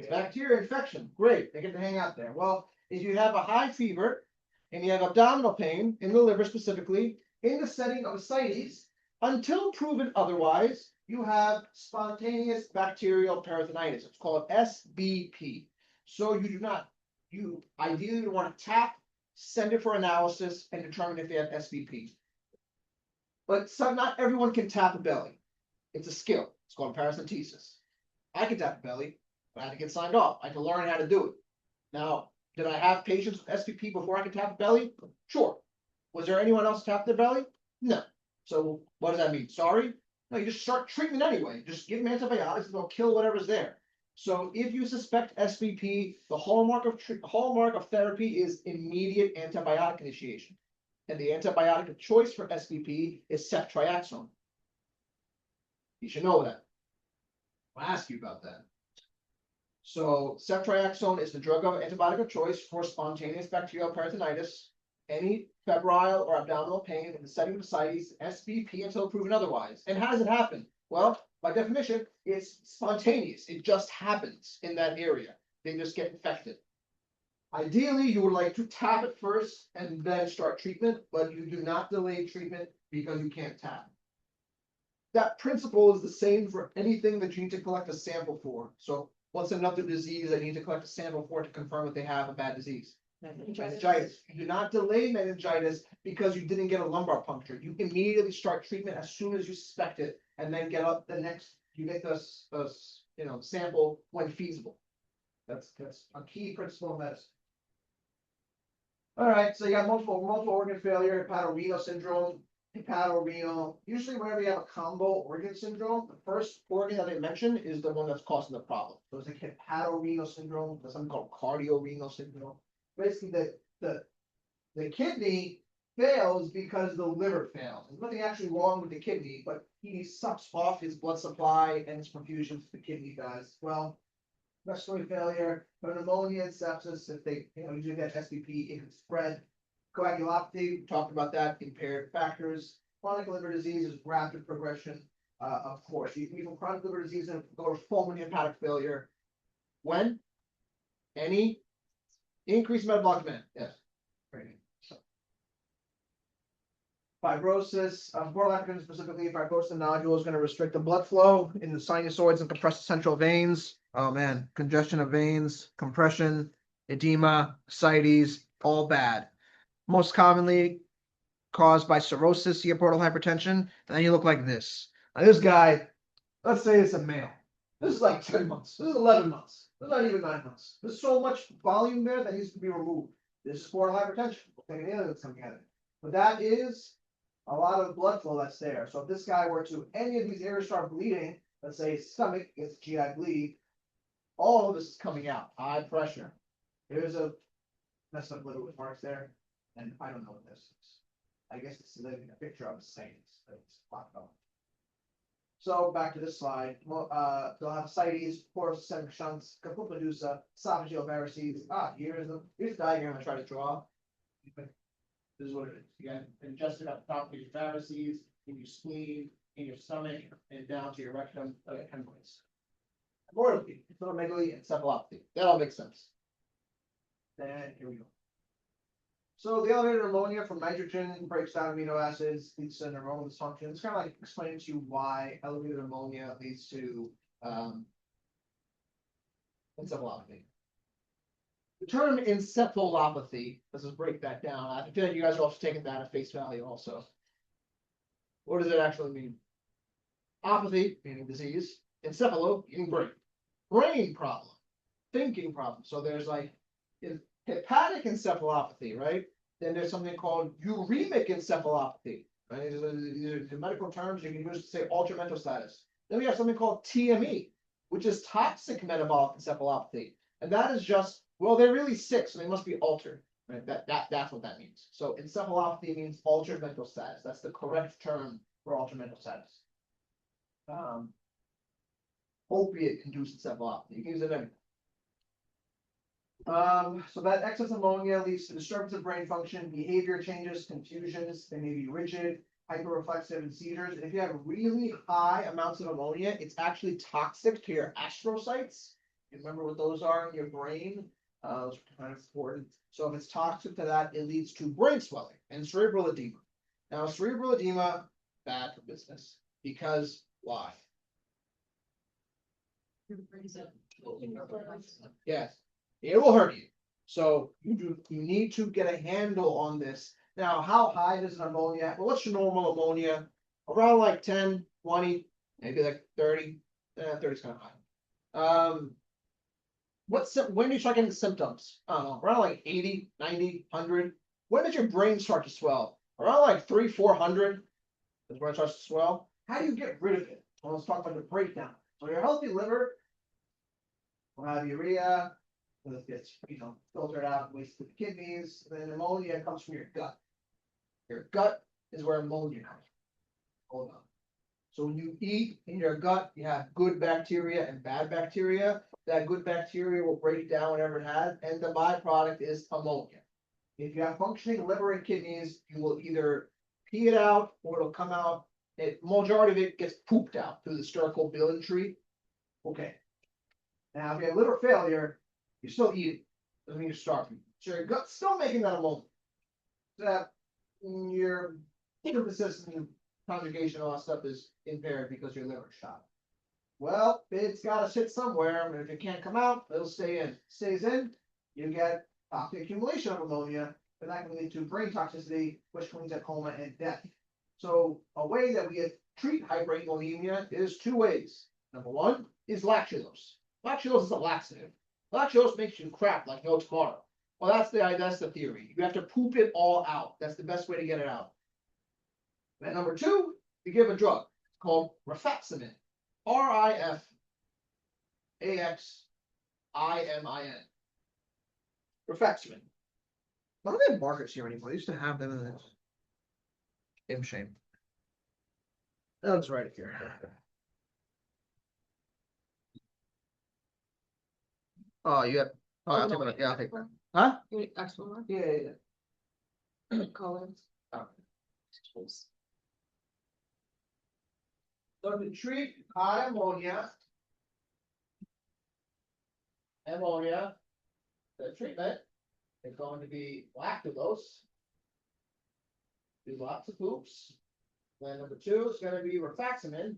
Bacteria infection. Great. They get to hang out there. Well, if you have a high fever and you have abdominal pain in the liver specifically, in the setting of ascites, until proven otherwise, you have spontaneous bacterial peritonitis. It's called SBP. So you ideally want to tap, send it for analysis, and determine if they have SBP. But not everyone can tap a belly. It's a skill. It's called paracentesis. I can tap a belly, but I had to get signed off. I had to learn how to do it. Now, did I have patients with SBP before I could tap a belly? Sure. Was there anyone else tap their belly? No. So what does that mean? Sorry? No, you just start treatment anyway. Just give them antibiotics and they'll kill whatever's there. So if you suspect SBP, the hallmark of therapy is immediate antibiotic initiation. And the antibiotic of choice for SBP is ceftriaxone. You should know that. I'll ask you about that. So ceftriaxone is the drug of antibiotic of choice for spontaneous bacterial peritonitis, any febrile or abdominal pain in the setting of ascites, SBP until proven otherwise. And how does it happen? Well, by definition, it's spontaneous. It just happens in that area. They just get infected. Ideally, you would like to tap it first and then start treatment, but you do not delay treatment because you can't tap. That principle is the same for anything that you need to collect a sample for. So what's another disease I need to collect a sample for to confirm that they have a bad disease? Meningitis. You do not delay meningitis because you didn't get a lumbar puncture. You immediately start treatment as soon as you suspect it, and then get up the next. You get this sample when feasible. That's a key principle of medicine. All right, so you got multiple organ failure, hepatorenal syndrome, hepatorenal. Usually, whenever you have a combo organ syndrome, the first organ that they mention is the one that's causing the problem. So it's like hepatorenal syndrome. There's something called cardiorenal syndrome. Basically, the kidney fails because the liver fails. There's nothing actually wrong with the kidney, but he sucks off his blood supply and his perfusion to the kidney does. Well, respiratory failure, pneumonia and sepsis, if they usually get SBP, it can spread. Coagulopathy, we talked about that, impaired factors. Chronic liver disease is rapid progression, of course. You can chronic liver disease and go to fulminant hepatic failure. When? Any increased metabolic demand, yes. Right. So. Fibrosis, borderline specifically, fibrosis nodule is going to restrict the blood flow in the sinusoids and compress the central veins. Oh man, congestion of veins, compression, edema, ascites, all bad. Most commonly caused by cirrhosis, you get portal hypertension, and then you look like this. Now this guy, let's say it's a male. This is like 10 months. This is 11 months. This is not even 9 months. There's so much volume there that needs to be removed. This is portal hypertension. We'll take an alien that's coming at it. But that is a lot of blood flow that's there. So if this guy were to, any of these areas start bleeding, let's say stomach gets GI bleed, all of this is coming out, high pressure. There's a messed up little marks there, and I don't know what this is. I guess it's a picture of a saint. It's blocked off. So back to this slide. They'll have ascites, portal systemic shunts, caput medusa, esophageal varices. Here's a diagram I try to draw. This is what it is. You got ingested at the top of your varices, in your spleen, in your stomach, and down to your rectum, hemorrhoids. Mortality, splenomegaly, and encephalopathy. That all makes sense. Then here we go. So the elevated ammonia from nitrogen breaks down amino acids, leads to neuronal dysfunction. It's kind of like explaining to you why elevated ammonia leads to encephalopathy. The term encephalopathy, let's just break that down. I feel like you guys are also taking that at face value also. What does it actually mean? Apathy, meaning disease. Encephalo, meaning brain. Brain problem. Thinking problem. So there's like hepatic encephalopathy, right? Then there's something called uremic encephalopathy. Right? These are the medical terms you can use to say altered mental status. Then we have something called TME, which is toxic metabolic encephalopathy. And that is just, well, they're really sick, so they must be altered. Right? That's what that means. So encephalopathy means altered mental status. That's the correct term for altered mental status. Opiate-induced encephalopathy. You can use it anyway. So that excess ammonia leads to disturbance of brain function, behavior changes, confusions, they may be rigid, hyperreflexive, and seizures. And if you have really high amounts of ammonia, it's actually toxic to your astrocytes. You remember what those are in your brain? Those are kind of important. So if it's toxic to that, it leads to brain swelling and cerebral edema. Now, cerebral edema, bad for business. Because why? Yes. It will hurt you. So you need to get a handle on this. Now, how high does an ammonia? Well, what's your normal ammonia? Around like 10, 20, maybe like 30. 30 is kind of high. When do you start getting symptoms? I don't know, around like 80, 90, 100. When does your brain start to swell? Around like 300, 400 is when it starts to swell. How do you get rid of it? Well, let's talk about the breakdown. So your healthy liver will have urea. It gets, filtered out, wasted to the kidneys. Then ammonia comes from your gut. Your gut is where ammonia comes from. Hold on. So when you eat in your gut, you have good bacteria and bad bacteria. That good bacteria will break down whatever it has, and the byproduct is ammonia. If you have functioning liver and kidneys, you will either pee it out or it'll come out. Majority of it gets pooped out through the stercobilin tree. Okay. Now, if you have liver failure, you're still eating. Doesn't mean you're starving. So your gut's still making that ammonia. That your liver system, conjugation, all that stuff is impaired because your liver shot. Well, it's got to sit somewhere, and if it can't come out, it'll stay in. Stays in, you get toxic accumulation of ammonia, and that can lead to brain toxicity, which can lead to coma and death. So a way that we treat hyperammonemia is two ways. Number one is lactulose. Lactulose is a laxative. Lactulose makes you crap like no tomorrow. Well, that's the theory. You have to poop it all out. That's the best way to get it out. And number two, you give a drug called rifaximin. RIFAXIMIN. Rifaximin. None of they have markers here anymore. They used to have them in this. Damn shame. That looks right here. Oh, you have. Oh, I'll take one. Yeah, I'll take that. Huh? You need extra one? Yeah. Colors. Oh. So to treat high ammonia, the treatment is going to be lactulose. Do lots of poops. Then number two is going to be rifaximin.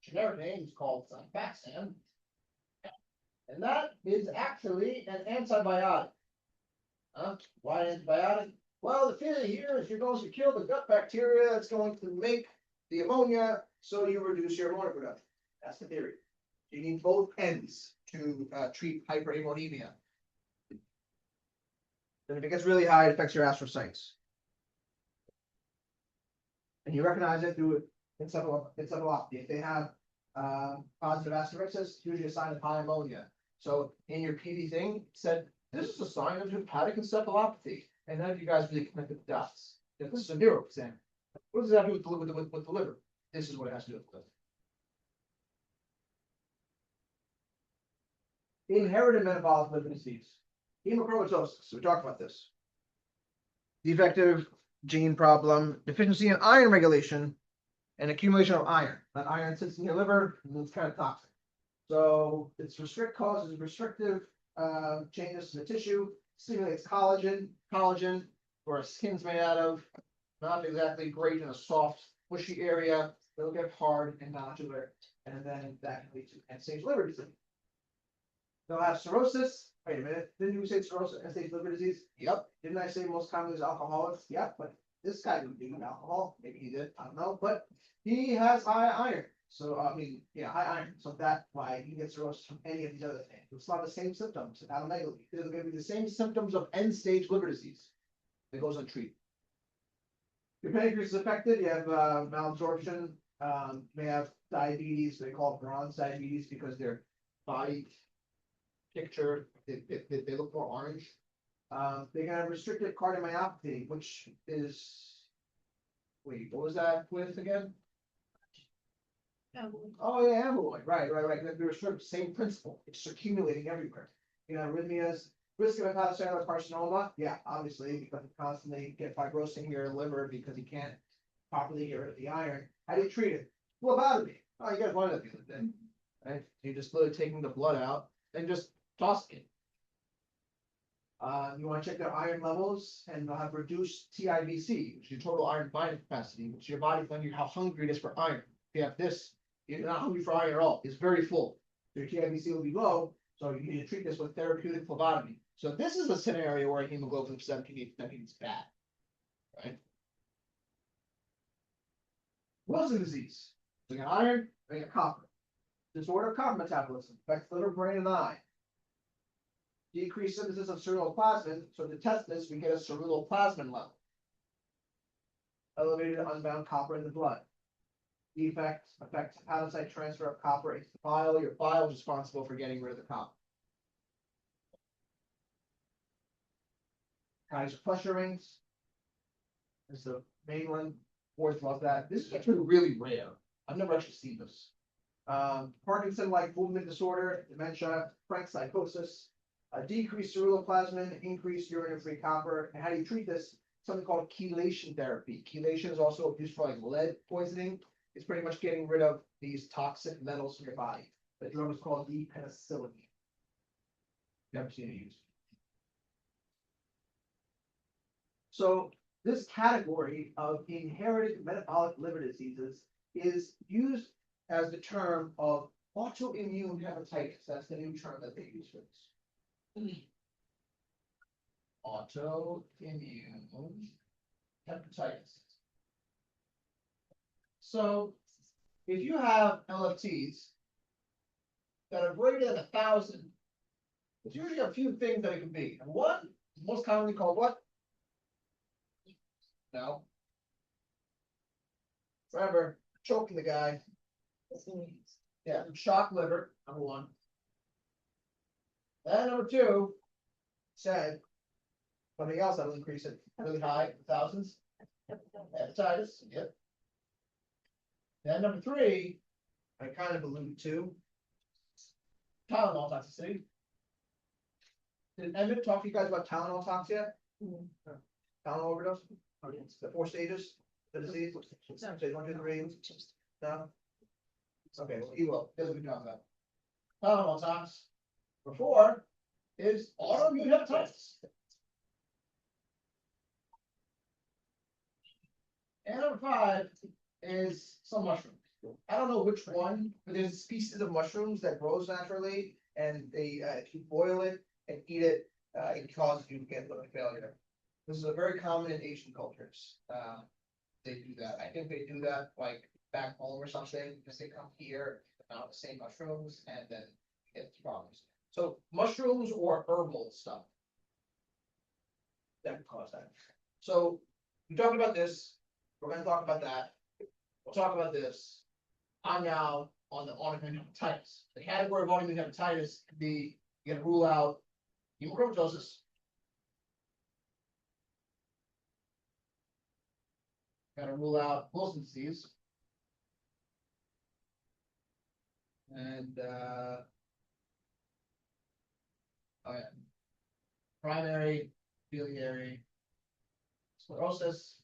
Generic name is called Xifaxan. And that is actually an antibiotic. Why antibiotic? Well, the theory here is you're going to kill the gut bacteria that's going to make the ammonia, so you reduce your ammonia production. That's the theory. You need both ends to treat hyperammonemia. And if it gets really high, it affects your astrocytes. And you recognize it through encephalopathy. If they have positive asterisk, it's usually a sign of high ammonia. So in your PD thing, it said, this is a sign of hepatic encephalopathy. And none of you guys really connected the dots. This is a neuro exam. What does that do with the liver? This is what it has to do with the liver. Inherited metabolic liver disease. Hemochromatosis. We talked about this. Defective gene problem, deficiency in iron regulation, and accumulation of iron. That iron sits in your liver and it's kind of toxic. So it's causes restrictive changes to the tissue. stimulates collagen, or our skin's made out of. Not exactly great in a soft, mushy area. It'll get hard and nodular, and then that can lead to end-stage liver disease. They'll have cirrhosis. Wait a minute, didn't you say cirrhosis, end-stage liver disease? Yep. Didn't I say most commonly is alcoholics? Yep, but this guy didn't do alcohol. Maybe he did. I don't know, but he has high iron. So I mean, yeah, high iron. So that's why he gets cirrhosis from any of these other things. It's not the same symptoms. Hepatomegaly. They're going to be the same symptoms of end-stage liver disease. It goes untreated. Your pancreas is affected. You have malabsorption. May have diabetes. They call it bronze diabetes because their body picture they look more orange. They can have restricted cardiomyopathy, which is wait, what was that with again? Oh yeah, amyloid. Right. They're restricted. Same principle. It's accumulating everywhere. You know, arrhythmias. Risk of hepatocellular carcinoma, yeah, obviously, because you constantly get fibrosing your liver because you can't properly get rid of the iron. How do you treat it? Phlebotomy. Oh, you guys wanted that the other day, right? You're just literally taking the blood out and just tossing it. You want to check their iron levels, and they'll have reduced TIBC, which is your total iron binding capacity, which is your body telling you how hungry it is for iron. If you have this, you're not hungry for iron at all. It's very full. Your TIBC will be low, so you need to treat this with therapeutic phlebotomy. So this is a scenario where hemoglobin of 17 is bad, right? Wilson disease. We got iron, we got copper. Disorder of copper metabolism affects liver, brain, and eye. Decreased synthesis of ceruloplasmin. So to test this, we get a ceruloplasmin level. Elevated unbound copper in the blood. Defects affects hepatocyte transfer of copper into the bile. Your bile is responsible for getting rid of the copper. Kaiser pressure rings. There's the main one. Words about that. This is actually really rare. I've never actually seen this. Parkinson-like movement disorder, dementia, frank psychosis, decreased ceruloplasmin, increased urine-free copper. And how do you treat this? Something called chelation therapy. Chelation is also used for like lead poisoning. It's pretty much getting rid of these toxic metals in your body. The drug is called D-penicillin. Never seen it used. So this category of inherited metabolic liver diseases is used as the term of autoimmune hepatitis. That's the new term that they use for this. Autoimmune hepatitis. So if you have LFTs that are greater than 1,000, there's usually a few things that it can be. And one is most commonly called what? No. Forever choking the guy. Yeah, shock liver, number one. And number two, said something else that will increase it really high, thousands. Hepatitis, yep. Then number three, I kind of alluded to Tylenol toxicity. Did Emmett talk to you guys about Tylenol tox yet? Tylenol overdose? The 4 stages, the disease? Stage 1, 2, 3. No? Okay, well, he will. He'll be talking about Tylenol tox. Number 4 is autoimmune hepatitis. And number 5 is some mushrooms. I don't know which one, but there's a species of mushrooms that grows naturally, and they if you boil it and eat it, it causes you to get liver failure. This is a very common in Asian cultures. They do that. I think they do that like back home or something because they come here, not the same mushrooms, and then get problems. So mushrooms or herbal stuff that can cause that. So we talked about this. We're going to talk about that. We'll talk about this. I'm now on the autoimmune hepatitis. The category of autoimmune hepatitis could be you got to rule out hemochromatosis. Got to rule out Wilson's disease. And oh yeah, primary biliary sclerosis.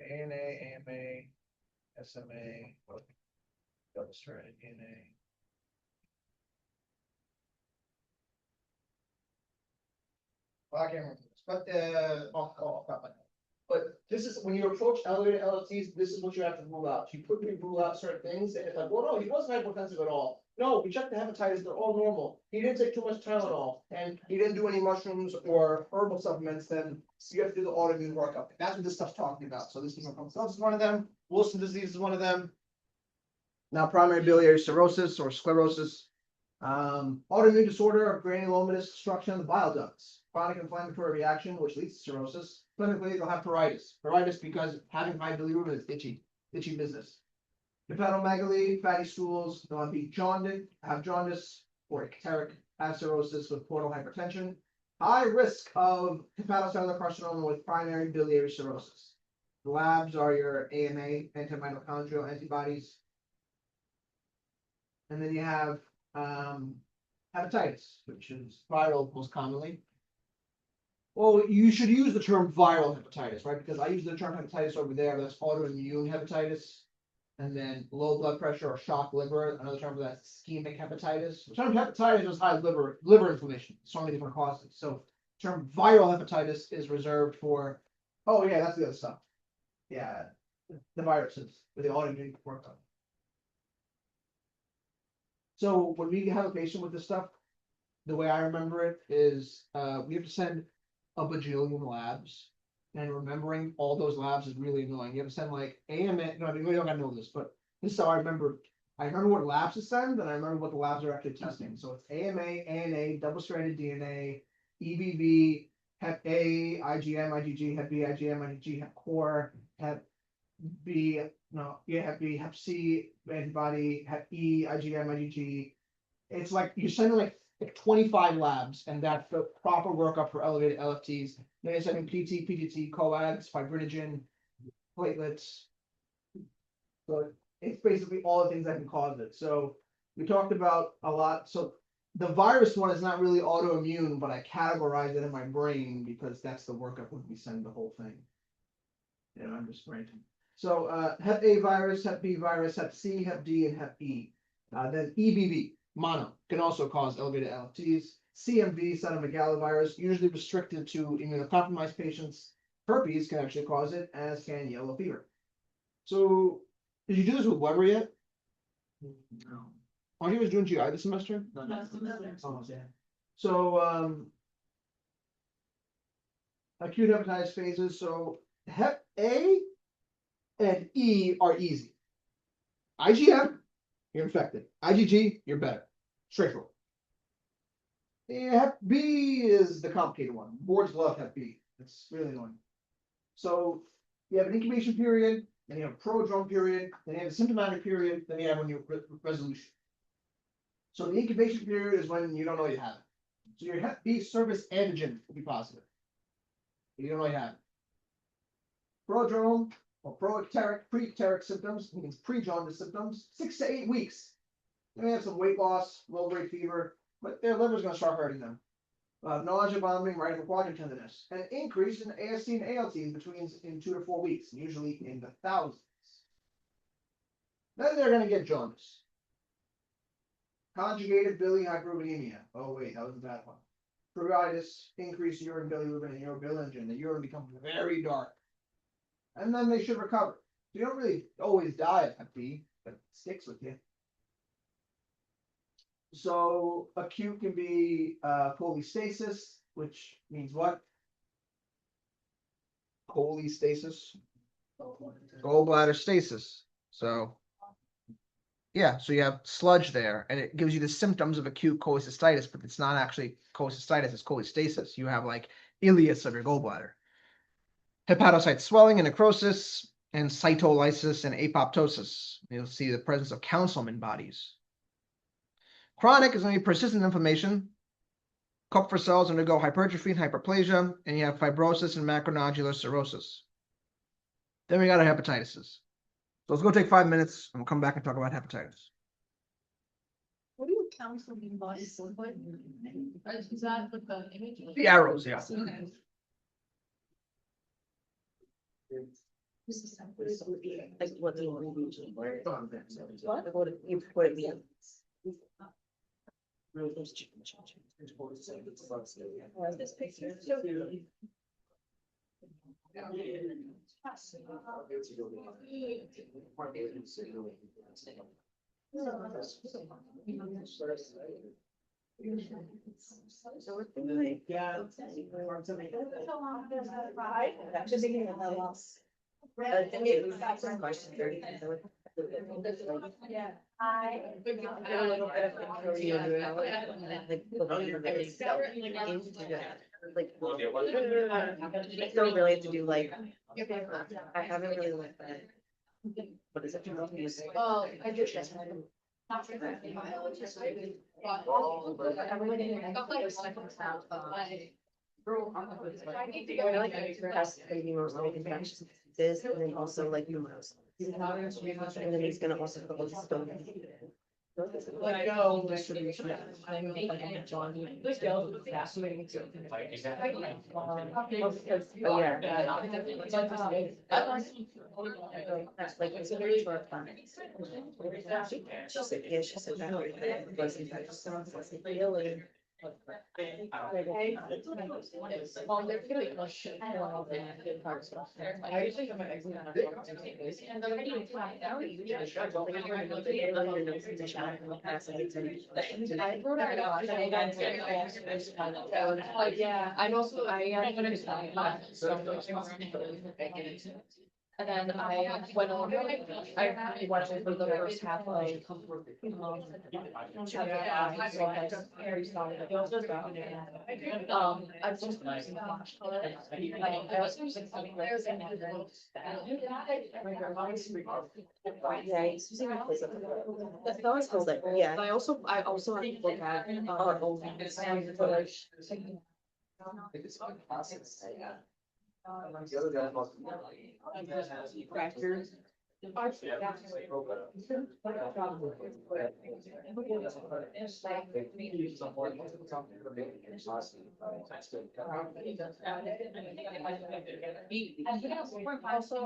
ANA, AMA, SMA, double-stranded DNA. Well, I can't remember this, but but this is, when you approach elevated LFTs, this is what you have to rule out. You quickly rule out certain things, and it's like, well, no, he wasn't hypertensive at all. No, we checked the hepatitis, they're all normal. He didn't take too much Tylenol, and he didn't do any mushrooms or herbal supplements, then you have to do the autoimmune workup. That's what this stuff's talking about. So this is one of them, Wilson disease is one of them. Now, primary biliary cirrhosis or sclerosis. Autoimmune disorder of granulomatous destruction of the bile ducts, chronic inflammatory reaction, which leads to cirrhosis. Clinically, they'll have pruritus. Pruritus because having high bilirubin is itchy business. Hepatomegaly, fatty stools, they'll be jaundice, or ecteric, have cirrhosis with portal hypertension. High risk of hepatocellular carcinoma with primary biliary cirrhosis. The labs are your AMA, antimitochondrial antibodies. And then you have hepatitis, which is viral most commonly. Well, you should use the term viral hepatitis, right? Because I use the term hepatitis over there. That's autoimmune hepatitis. And then low blood pressure or shock liver. Another term for that is ischemic hepatitis. The term hepatitis is high liver inflammation. So many different causes. So the term viral hepatitis is reserved for. Oh yeah, that's the other stuff. Yeah, the viruses with the autoimmune workup. So when we have a patient with this stuff, the way I remember it is we have to send a bajillion labs, and remembering all those labs is really annoying. You have to send like AMA. No, I mean, we don't gotta know this, but this is how I remember. I remember what labs to send, and I remember what the labs are actually testing. So it's AMA, ANA, double-stranded DNA, EBV, Hep A, IgM, IgG, Hep B, IgM, IgG, Hep core, Hep B, Hep B, Hep C antibody, Hep E, IgM, IgG. It's like you're sending like 25 labs, and that's the proper workup for elevated LFTs. Then you're sending PT, PGT, coags, fibrinogen, platelets. So it's basically all the things that can cause it. So we talked about a lot. So the virus one is not really autoimmune, but I categorize it in my brain because that's the workup when we send the whole thing. Yeah, I'm just ranting. So Hep A virus, Hep B virus, Hep C, Hep D, and Hep E. Then EBV, mono, can also cause elevated LFTs. CMV, cytomegalovirus, usually restricted to immunocompromised patients. Herpes can actually cause it, as can yellow fever. So, did you do this with Weber yet? No. Aren't you guys doing GI this semester? No. Oh, yeah. So acute hepatitis phases. So Hep A and E are easy. IgM, you're infected. IgG, you're better. Straightforward. Yeah, Hep B is the complicated one. Boards love Hep B. It's really annoying. So you have an incubation period, then you have a prodrome period, then you have a symptomatic period, then you have when you resolution. So the incubation period is when you don't know you have it. So your Hep B surface antigen will be positive. You don't know you have it. Prodrome or preecteric symptoms, means pre-jaundice symptoms, 6 to 8 weeks. They may have some weight loss, low-grade fever, but their liver's going to start hurting them. Nausea, vomiting, right upper quadrant tenderness, and increase in AST and ALT in 2 to 4 weeks, usually in the thousands. Then they're going to get jaundice. Conjugated biliary hyperbilinemia. Oh wait, that was a bad one. Pruritus, increased urine bilirubin and urobilinogen. The urine becomes very dark. And then they should recover. So you don't really always die of Hep B, but it sticks with you. So acute can be cholestasis, which means what? Cholestasis. Gallbladder stasis. So yeah, so you have sludge there, and it gives you the symptoms of acute cholecystitis, but it's not actually cholecystitis, it's cholestasis. You have like ileus of your gallbladder. Hepatocyte swelling and necrosis, and cytolysis and apoptosis. You'll see the presence of Councilman bodies. Chronic is going to be persistent inflammation. Kupffer cells undergo hypertrophy and hyperplasia, and you have fibrosis and macronodular cirrhosis. Then we got our hepatitis. So let's go take 5 minutes, and we'll come back and talk about hepatitis. What do you counsel in bodies? Is that with the image? The arrows, yeah. Okay. Like what do you want? What you put it in? This picture. So we're thinking like, Yeah. at the beginning of the loss. I think it was question 30. Yeah. I. A little bit of inquiry on how it, and then like, I don't really have to do like, I haven't really looked at. What is it? Oh, I did that. I need to go. I like past maybe most like infectious diseases, and then also like pneumos. And then he's gonna also put like stone. Like, no distribution. I know, like, I'm John. Fascinating. Oh, yeah. That's like, it's a very short plan. She said, yeah, she said that. It was infectious. Really? Well, they're feeling like shit. I usually have my eggs in yeah, I'm also, and then I went on, I watched it for the first half of, I've just been using flash color. I also use something like. Yeah, he's using a place. That was cool, like, yeah. I also have to look at, Our own. Crackers. Also,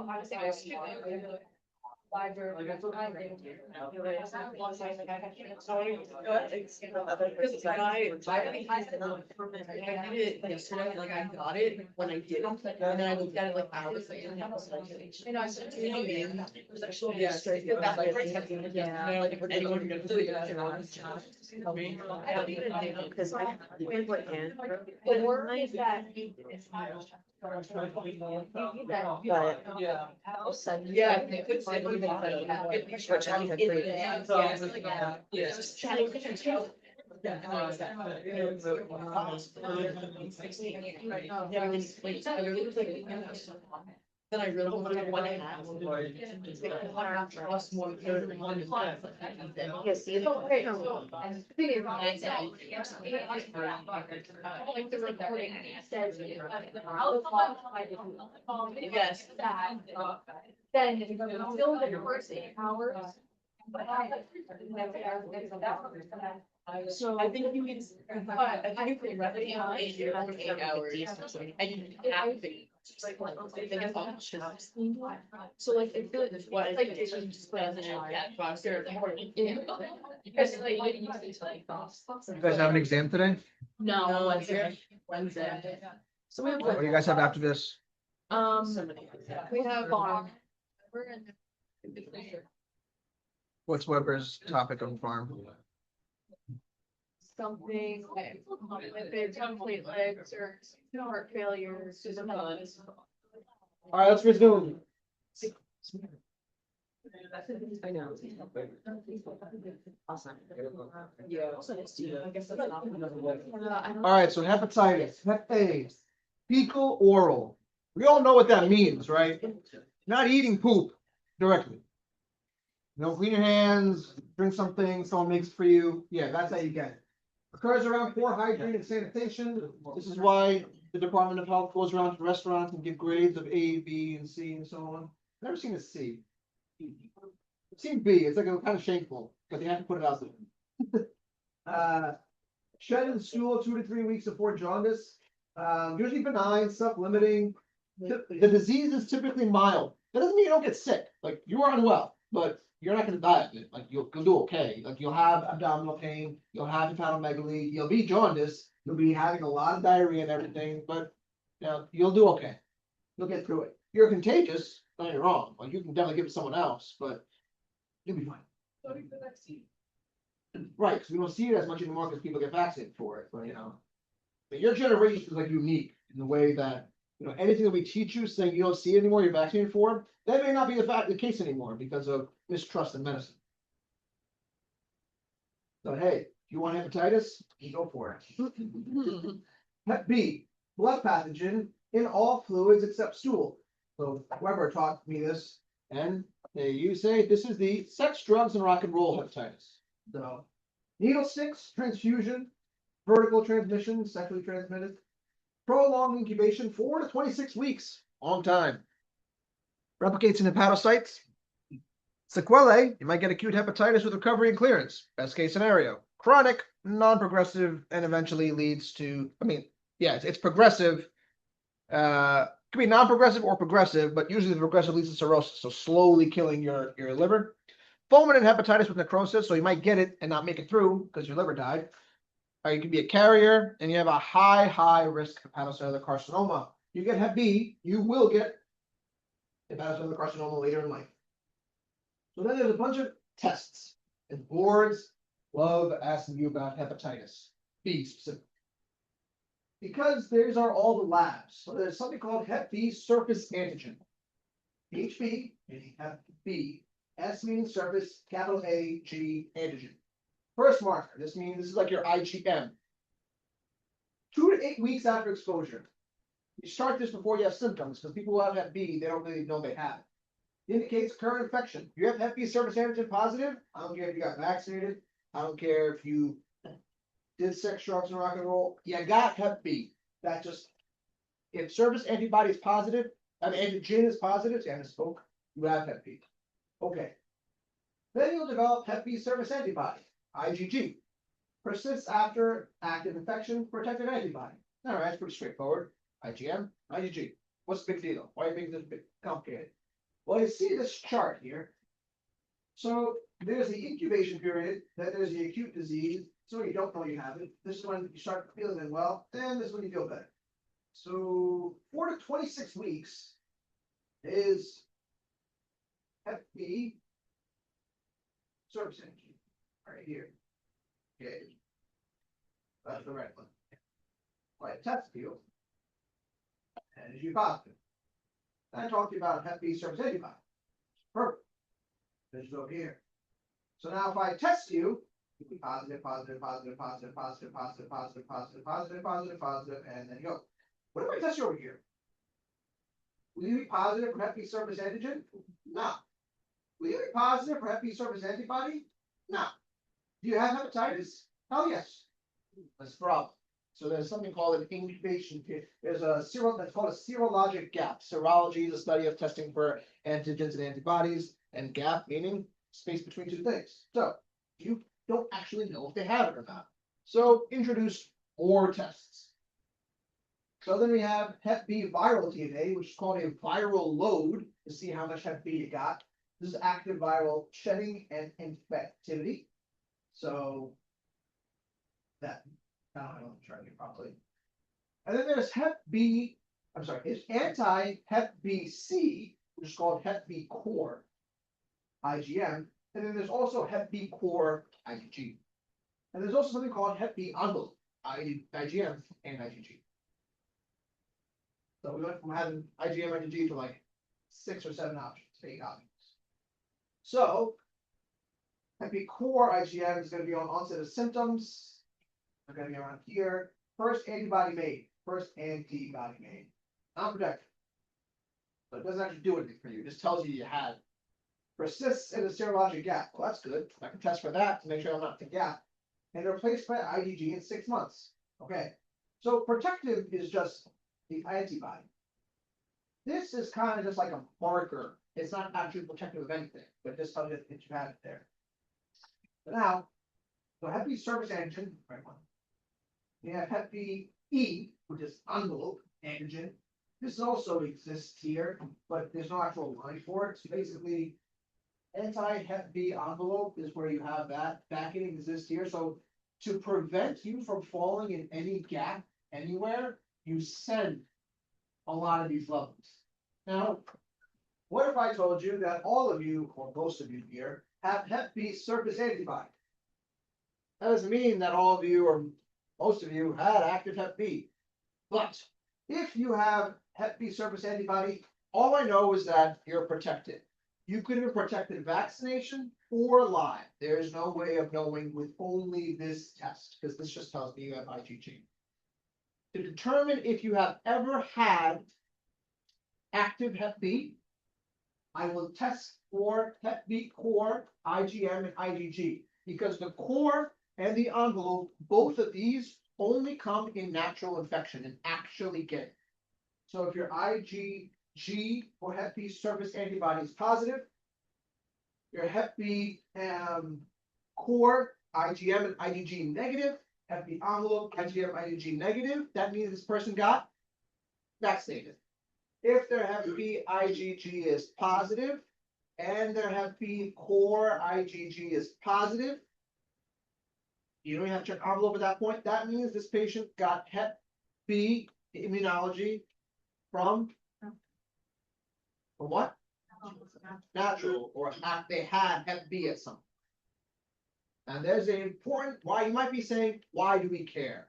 obviously, I was library. Because I did it yesterday, like I got it when I did it, and then I looked at it like hours later. And I was like, I know, I said, you know, man, it was actually. Yeah. Straight. Yeah. Like, if anyone can do it. Because I did what hand. The word is that. But Yeah. all of a sudden. Yeah. Which I had three. Then I really wanted one and a half. Plus 1/3 of one. Yeah, see, Okay, so, and the thing is, like the recording says. Yes. That, then still the first 8 hours. So I think you can, but I think you can remedy on 8 hours. And you have to. So like, I feel like this was like, it's just like. Because like, you guys have an exam today? No, Wednesday. So we have. What do you guys have after this? We have farm. We're in. What's Weber's topic on farm? Something, if it's complete legs or heart failure, All right, let's resume. I know. Awesome. Yeah. I guess that's not. All right, so hepatitis, Hep A, fecal oral. We all know what that means, right? Not eating poop directly. You know, clean your hands, drink something someone makes for you. Yeah, that's how you get it. Occurs around poor hygiene and sanitation. This is why the Department of Health goes around to restaurants and give grades of A, B, and C, and so on. Never seen a C. I've seen B. It's like a kind of shameful, but they have to put it out there. Shed in stool 2 to 3 weeks before jaundice. Usually benign, self-limiting. The disease is typically mild. That doesn't mean you don't get sick. Like you are unwell, but you're not gonna die of it. Like you'll do okay. Like you'll have abdominal pain, you'll have hepatomegaly, you'll be jaundiced, you'll be having a lot of diarrhea and everything, but you know, you'll do okay. You'll get through it. You're contagious, don't get me wrong. Like you can definitely give it to someone else, but you'll be fine. Right, because we don't see it as much anymore because people get vaccinated for it, but you know. But your generation is like unique in the way that, you know, anything that we teach you saying you don't see it anymore, you're vaccinated for, that may not be the case anymore because of mistrust in medicine. So hey, if you want hepatitis, you go for it. Hep B, blood pathogen in all fluids except stool. So Weber taught me this, and you say this is the sex, drugs, and rock and roll hepatitis. So needle sticks, transfusion, vertical transmission, sexually transmitted, prolonged incubation, 4 to 26 weeks, long time. Replicates in hepatocytes. Sequelae, you might get acute hepatitis with recovery and clearance. Best case scenario. Chronic, non-progressive, and eventually leads to, it's progressive. Could be non-progressive or progressive, but usually the progressive leads to cirrhosis, so slowly killing your liver. Fulminant hepatitis with necrosis, so you might get it and not make it through because your liver died. Or you could be a carrier and you have a high risk hepatocellular carcinoma. You get Hep B, you will get hepatocellular carcinoma later in life. So then there's a bunch of tests, and boards love asking you about hepatitis B specifically. Because these are all the labs. So there's something called Hep B surface antigen. HB, meaning Hep B, S means surface, capital A, G, antigen. First marker, this means this is like your IgM. 2 to 8 weeks after exposure. You start this before you have symptoms, because people who have Hep B, they don't really know they have it. Indicates current infection. You have Hep B surface antigen positive. I don't care if you got vaccinated. I don't care if you did sex, drugs, and rock and roll. You got Hep B. That just, if surface antibody is positive, antigen is positive, and it's spoke, you have Hep B. Okay. Then you'll develop Hep B surface antibody, IgG. Persists after active infection, protective antibody. All right, it's pretty straightforward. IgM, IgG. What's the big deal? Why are you making this big complicated? Well, you see this chart here. So there's the incubation period, then there's the acute disease. So you don't know you have it. This is when you start feeling unwell, and this is when you feel better. So 4 to 26 weeks is Hep B surface antigen right here. Okay. That's the right one. Like test field. And as you positive. I talked to you about Hep B surface antibody. Perfect. Let's go here. So now if I test you, you'll be positive, and then you go. What if I test you over here? Will you be positive for Hep B surface antigen? No. Will you be positive for Hep B surface antibody? No. Do you have hepatitis? Hell yes. That's the problem. So there's something called an incubation period. There's that's called a serologic gap. Serology is a study of testing for antigens and antibodies, and gap meaning space between two things. So you don't actually know if they have it or not. So introduce more tests. So then we have Hep B viral DNA, which is called a viral load to see how much Hep B you got. This is active viral shedding and infectivity. So that I don't know if I'm trying to properly. And then there's it's anti-Hep B C, which is called Hep B core, IgM. And then there's also Hep B core, IgG. And there's also something called Hep B envelope, IgM and IgG. So we went from having IgM, IgG to like 6 or 7 options, 8 options. So Hep B core IgM is going to be on onset of symptoms. They're going to be around here. First antibody made. Non-protective. So it doesn't actually do anything for you. It just tells you you had. Persists in a serologic gap. Well, that's good. I can test for that to make sure I'm not in the gap. And replaced by IgG in 6 months. Okay. So protective is just the antibody. This is kind of just like a marker. It's not actually protective of anything, but this tells you that you have it there. So now, so Hep B surface antigen, right one. You have Hep B E, which is envelope antigen. This also exists here, but there's no actual line for it. So basically, anti-Hep B envelope is where you have that. Backing exists here. So to prevent you from falling in any gap anywhere, you send a lot of these levels. Now, what if I told you that all of you, or most of you here, have Hep B surface antibody? That doesn't mean that all of you or most of you had active Hep B. But if you have Hep B surface antibody, all I know is that you're protected. You could have been protected vaccination or live. There's no way of knowing with only this test, because this just tells me you have IgG. To determine if you have ever had active Hep B, I will test for Hep B core, IgM, and IgG, because the core and the envelope, both of these only come in natural infection and actually get it. So if your IgG or Hep B surface antibody is positive, your Hep B core, IgM and IgG negative, Hep B envelope, IgM, IgG negative, that means this person got vaccinated. If their Hep B IgG is positive and their Hep B core IgG is positive, you don't have to check envelope at that point. That means this patient got Hep B immunology from what? Natural, or they had Hep B at some point. And there's an important, why you might be saying, why do we care?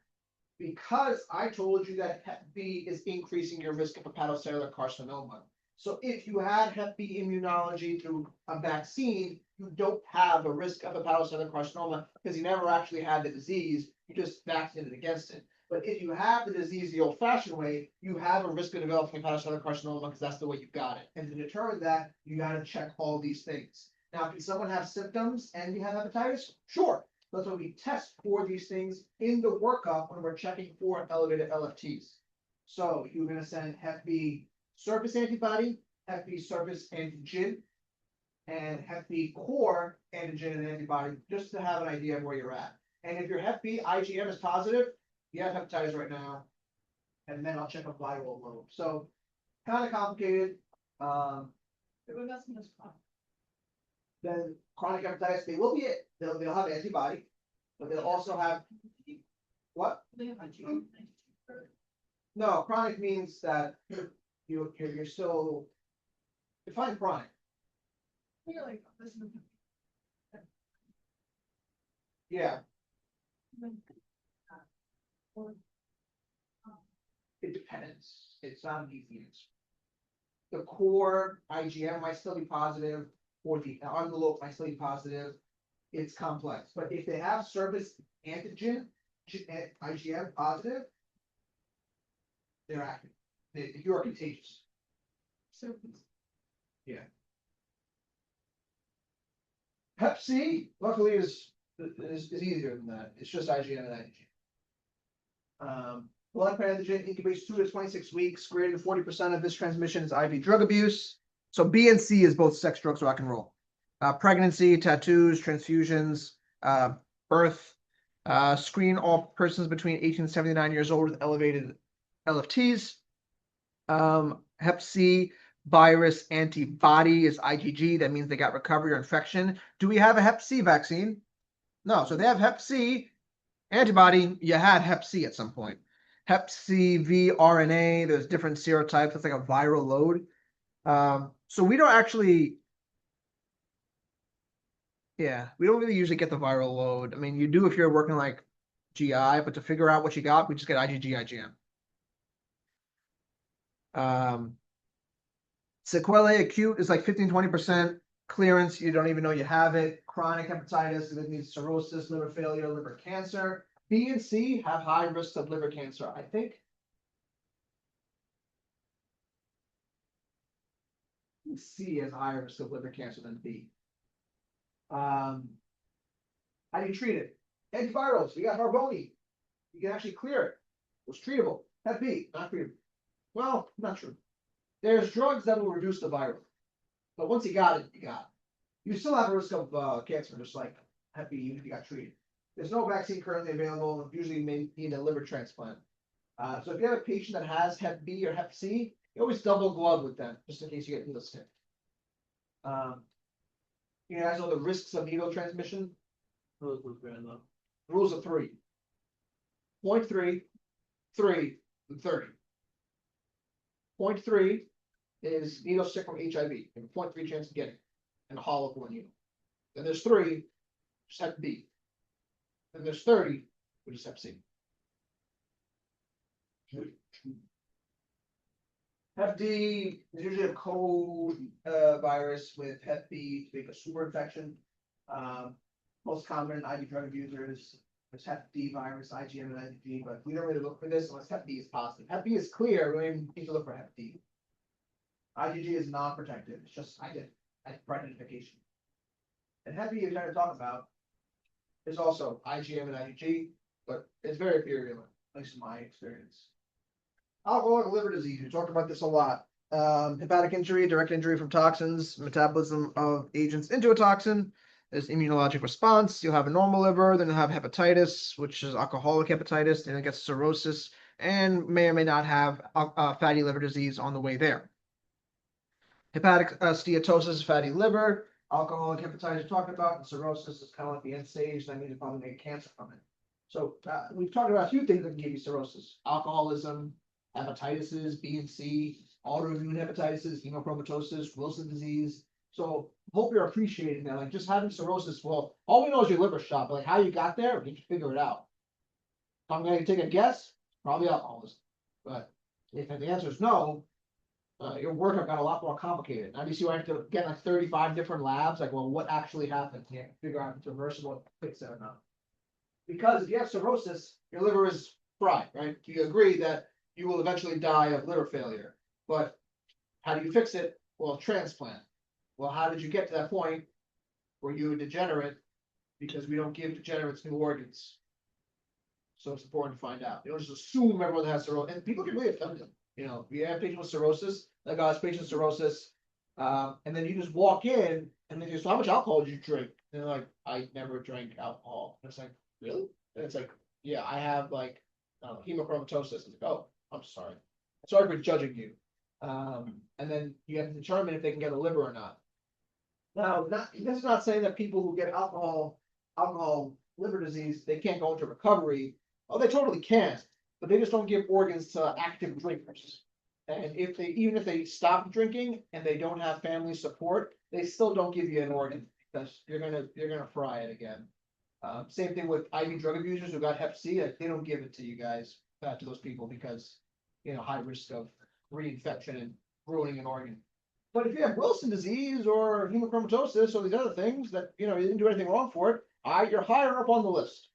Because I told you that Hep B is increasing your risk of hepatocellular carcinoma. So if you had Hep B immunology through a vaccine, you don't have a risk of hepatocellular carcinoma because you never actually had the disease, you just vaccinated against it. But if you have the disease the old-fashioned way, you have a risk of developing hepatocellular carcinoma because that's the way you got it. And to determine that, you got to check all these things. Now, can someone have symptoms and you have hepatitis? Sure. That's why we test for these things in the workup when we're checking for elevated LFTs. So you're going to send Hep B surface antibody, Hep B surface antigen, and Hep B core antigen and antibody, just to have an idea of where you're at. And if your Hep B IgM is positive, you have hepatitis right now, and then I'll check a viral load. So kind of complicated. Then chronic hepatitis, they will be it. They'll have antibody, but they'll also have what? No, chronic means that you're still define chronic. Yeah. It depends. It's not an easy answer. The core IgM might still be positive, or the envelope might still be positive. It's complex. But if they have surface antigen, IgM positive, they're active. You are contagious. Yeah. Hep C, luckily, is easier than that. It's just IgM and IgG. Blood pathogen incubates 2 to 26 weeks. Greater than 40% of this transmission is IV drug abuse. So B and C is both sex, drugs, rock and roll. Pregnancy, tattoos, transfusions, birth. Screen all persons between 18 and 79 years old with elevated LFTs. Hep C virus antibody is IgG. That means they got recovery or infection. Do we have a Hep C vaccine? No. So they have Hep C antibody. You had Hep C at some point. Hep C vRNA. There's different serotypes. It's like a viral load. So we don't actually. Yeah, we don't really usually get the viral load. I mean, you do if you're working like GI, but to figure out what you got, we just get IgG, IgM. Sequelae acute is like 15-20% clearance. You don't even know you have it. Chronic hepatitis, it means cirrhosis, liver failure, liver cancer. B and C have high risks of liver cancer. I think C has higher risk of liver cancer than B. How do you treat it? Antivirals. You got Harboni. You can actually clear it. It's treatable. Hep B, not treatable. Well, not true. There's drugs that will reduce the virus, but once you got it, you got it. You still have a risk of cancer, just like Hep B, even if you got treated. There's no vaccine currently available. Usually, you may need a liver transplant. So if you have a patient that has Hep B or Hep C, You always double glove with them, just in case you get needle stick. You guys know the risks of needle transmission? Those were very low. Rules of 3. 0.3, 3, and 30. 0.3 is needle stick from HIV, and 0.3 chance of getting it, and a hollow point needle. Then there's 3, just Hep B. Then there's 30, which is Hep C. Hep D is usually a virus with Hep B to make a super infection. Most common in IV drug abusers is Hep D virus, IgM and IgG, but we don't really look for this unless Hep B is positive. Hep B is clear, we don't even need to look for Hep D. IgG is non-protective, it's just for identification. And Hep B you're trying to talk about is also IgM and IgG, but it's very virulent, at least in my experience. Alcoholic liver disease, we talked about this a lot. Hepatic injury, direct injury from toxins, metabolism of agents into a toxin. There's immunologic response. You'll have a normal liver, then you'll have hepatitis, which is alcoholic hepatitis, then it gets cirrhosis, and may or may not have fatty liver disease on the way there. Hepatic steatosis, fatty liver, alcoholic hepatitis we're talking about, and cirrhosis is kind of like the end stage. That means you probably make cancer from it. So we've talked about a few things that can give you cirrhosis: alcoholism, hepatitis B and C, autoimmune hepatitis, hemochromatosis, Wilson disease. So hope you're appreciating that. Like just having cirrhosis, well, all we know is your liver shot, but like how you got there, we can figure it out. If I'm going to take a guess, probably alcoholism. But if the answer is no, your workup got a lot more complicated. Now do you see why I have to get like 35 different labs? Like, well, what actually happened? You can't figure out if it's reversible, fix it or not. Because if you have cirrhosis, your liver is fried, right? You agree that you will eventually die of liver failure. But how do you fix it? Well, transplant. Well, how did you get to that point where you were degenerate? Because we don't give degenerates new organs. So it's important to find out. You don't just assume everyone has cirrhosis. And people get really offended. You know, if you have patients with cirrhosis, like I was patient with cirrhosis, and then you just walk in and then you say, how much alcohol did you drink? And they're like, I never drank alcohol. And it's like, really? And it's like, yeah, I have like, I don't know, hemochromatosis. It's like, oh, I'm sorry. Sorry for judging you. And then you have to determine if they can get a liver or not. Now, this is not saying that people who get alcohol liver disease, they can't go into recovery. Oh, they totally can, but they just don't give organs to active drinkers. And even if they stop drinking and they don't have family support, they still don't give you an organ because you're gonna fry it again. Same thing with IV drug abusers who got Hep C. Like, they don't give it to you guys, to those people, because high risk of reinfection and ruining an organ. But if you have Wilson disease or hemochromatosis or these other things that you didn't do anything wrong for it, you're higher up on the list.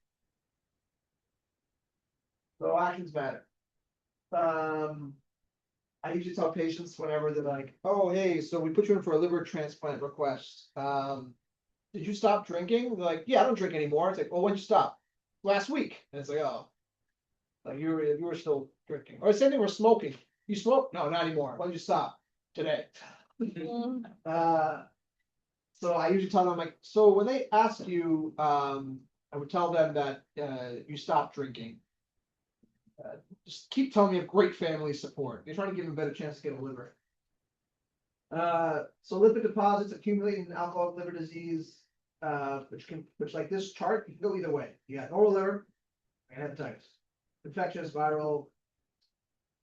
So actions matter. I usually tell patients whenever they're like, "Oh, hey, so we put you in for a liver transplant request. Did you stop drinking?" They're like, "Yeah, I don't drink anymore." It's like, "Well, when'd you stop?" "Last week." And it's like, "Oh, like you were still drinking." Or same thing with smoking. "You smoke?" "No, not anymore." "When'd you stop?" "Today." So I usually tell them, like, so when they ask you, I would tell them that you stopped drinking. Just keep telling me of great family support. You're trying to give them a better chance to get a liver. So lipid deposits accumulate in alcoholic liver disease, which like this chart, you can go either way. You got normal liver and hepatitis, infectious, viral,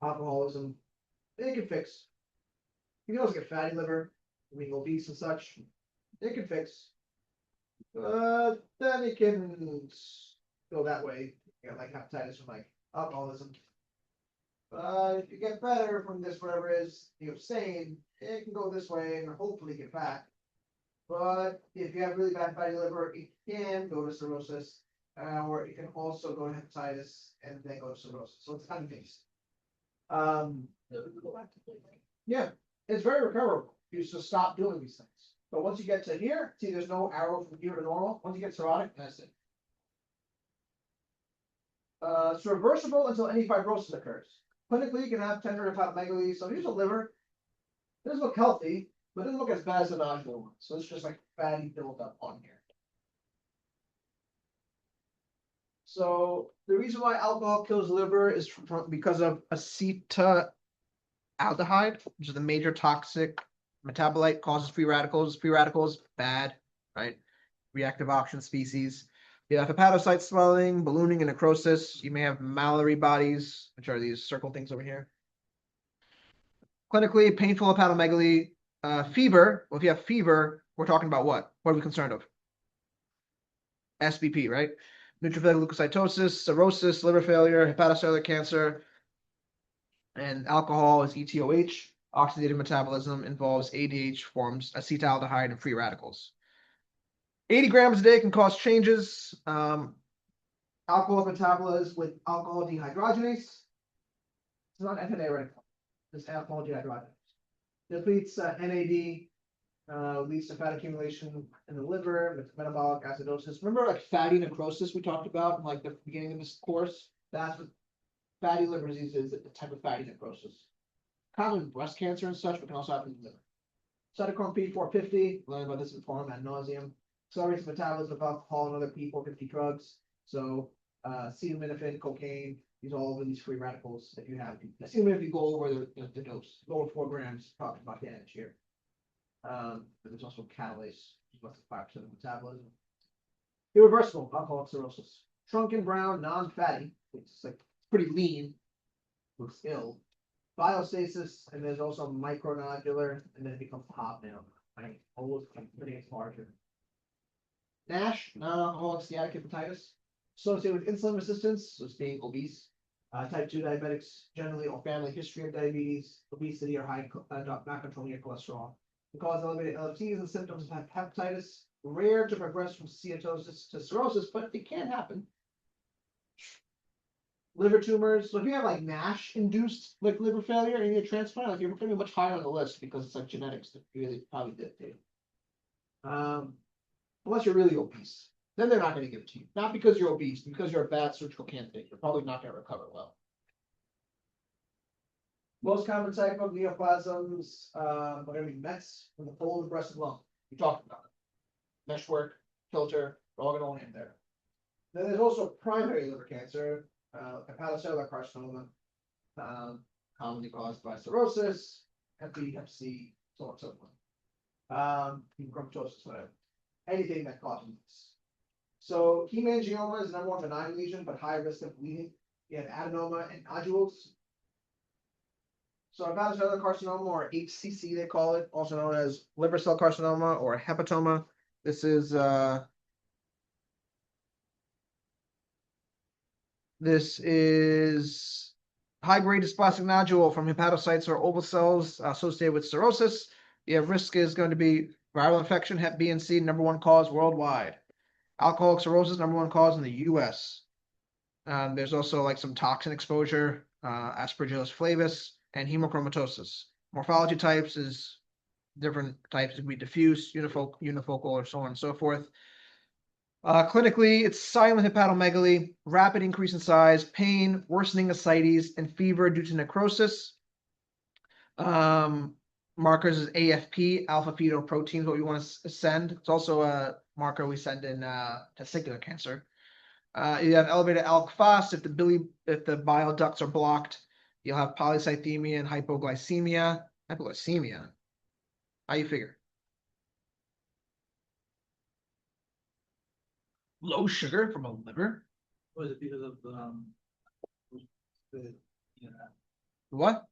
alcoholism. They can fix. You can also get fatty liver, being obese and such. It can fix. Then it can go that way. You got like hepatitis from like alcoholism. If you get better from this, whatever it is, you abstain, it can go this way and hopefully get back. But if you have really bad fatty liver, it can go to cirrhosis, or it can also go to hepatitis and then go to cirrhosis. So it's kind of mixed. Yeah, it's very recoverable. You just stop doing these things. But once you get to here, see, there's no arrow from here to normal. Once you get cirrhotic, that's it. It's reversible until any fibrosis occurs. Clinically, you can have tender hepatomegaly. So here's a liver. It doesn't look healthy, but it doesn't look as bad as the nodular one. So it's just like fatty buildup on here. So the reason why alcohol kills liver is because of aldehyde, which is the major toxic metabolite, causes free radicals. Free radicals, bad, right? Reactive oxygen species. You have hepatocyte swelling, ballooning, and necrosis. You may have Mallory bodies, which are these circle things over here. Clinically, painful hepatomegaly, fever. Well, if you have fever, we're talking about what? What are we concerned of? SBP, right? Neutrophilic leukocytosis, cirrhosis, liver failure, hepatocellular cancer, and alcohol is ETOH. Oxidative metabolism involves ADH, forms acetaldehyde and free radicals. 80 grams a day can cause changes. Alcohol metabolism with alcohol dehydrogenase. It's not FNA right now. It's alcohol dehydrogenase. Depletes NAD, leads to fat accumulation in the liver, metabolic acidosis. Remember like fatty necrosis we talked about in like the beginning of this course? That's what fatty liver disease is, a type of fatty necrosis. Common breast cancer and such, but can also happen in the liver. Cytochrome P450, learned about this in forum ad nauseum. Accelerates metabolism of alcohol and other P450 drugs. So acetaminophen, cocaine, these all of these free radicals that you have. Assuming if you go over the dose, go over 4 grams, talking about damage here. But there's also catalase, which is less than 5% of metabolism. Irreversible alcoholic cirrhosis. Shrunken, brown, non-fatty. It's like pretty lean. Looks ill. Biostasis, and there's also micronodular, and then it becomes hobnail. Right? Almost getting it larger. NASH, non-alcoholic steatic hepatitis, associated with insulin resistance, so it's being obese. Type 2 diabetics, generally, or family history of diabetes, obesity, or high not controlling your cholesterol. It causes elevated LFTs and symptoms of hepatitis, rare to progress from steatosis to cirrhosis, but it can happen. Liver tumors. So if you have like NASH induced like liver failure and you need a transplant, like you're going to be much higher on the list because it's like genetics that really probably dictate. Unless you're really obese, then they're not going to give it to you. Not because you're obese, because you're a bad surgical candidate. You're probably not going to recover well. Most common type of neoplasms are going to be Mets from the fold of the breast and lung. We talked about it. Meshwork, filter, we're all going to land there. Then there's also primary liver cancer, hepatocellular carcinoma, commonly caused by cirrhosis, Hep B, Hep C, so on and so forth. Hemochromatosis, whatever. Anything that causes this. So hemangioma is the number 1 benign lesion, but high risk of bleeding. You have adenoma and nodules. So hepatocellular carcinoma, or HCC they call it, also known as liver cell carcinoma or hepatoma. This is high-grade dysplastic nodule from hepatocytes or oval cells associated with cirrhosis. Your risk is going to be viral infection, Hep B and C, number 1 cause worldwide. Alcoholic cirrhosis, number 1 cause in the U.S. There's also like some toxin exposure, Aspergillus flavus, and hemochromatosis. Morphology types is different types. It could be diffuse, unifocal, or so on and so forth. Clinically, it's silent hepatomegaly, rapid increase in size, pain, worsening ascites, and fever due to necrosis. Markers is AFP, alpha fetoprotein, what we want to send. It's also a marker we send in testicular cancer. You have elevated alk phos if the bile ducts are blocked. You'll have polycythemia and hypoglycemia. Hypoglycemia. How you figure? Low sugar from a liver? Was it because of the What?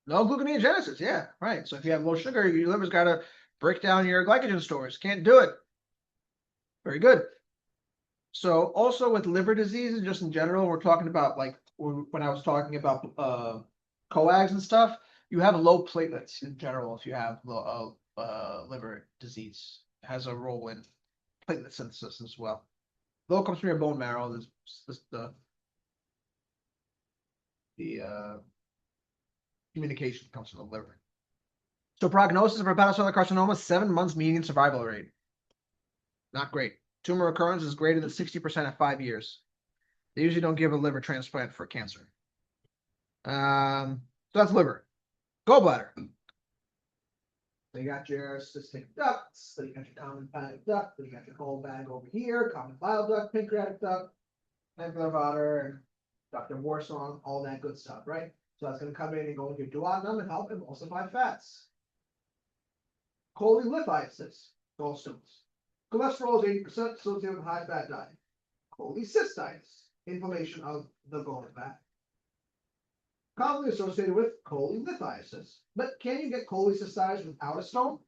No gluconeogenesis. Yeah, right. So if you have low sugar, your liver's got to break down your glycogen stores. Can't do it. Very good. So also with liver disease, just in general, we're talking about like when I was talking about coags and stuff, you have low platelets in general if you have liver disease. It has a role in platelet synthesis as well. Low comes from your bone marrow. The communication comes from the liver. So prognosis of hepatocellular carcinoma, 7 months median survival rate. Not great. Tumor recurrence is greater than 60% at 5 years. They usually don't give a liver transplant for cancer. So that's liver. Gallbladder. They got your cystic ducts, then you got your common hepatic duct, then you got your whole bag over here, common bile duct, pancreatic duct, pancreatic water, Dr. Warsong, all that good stuff, right? So that's gonna come in and go into your duodenum and help emulsify fats. Cholelithiasis, gallstones. Cholesterol is 80% associated with high fat diet. Cholecystitis, inflammation of the bone and fat. Commonly associated with cholelithiasis. But can you get cholecystitis without a stone?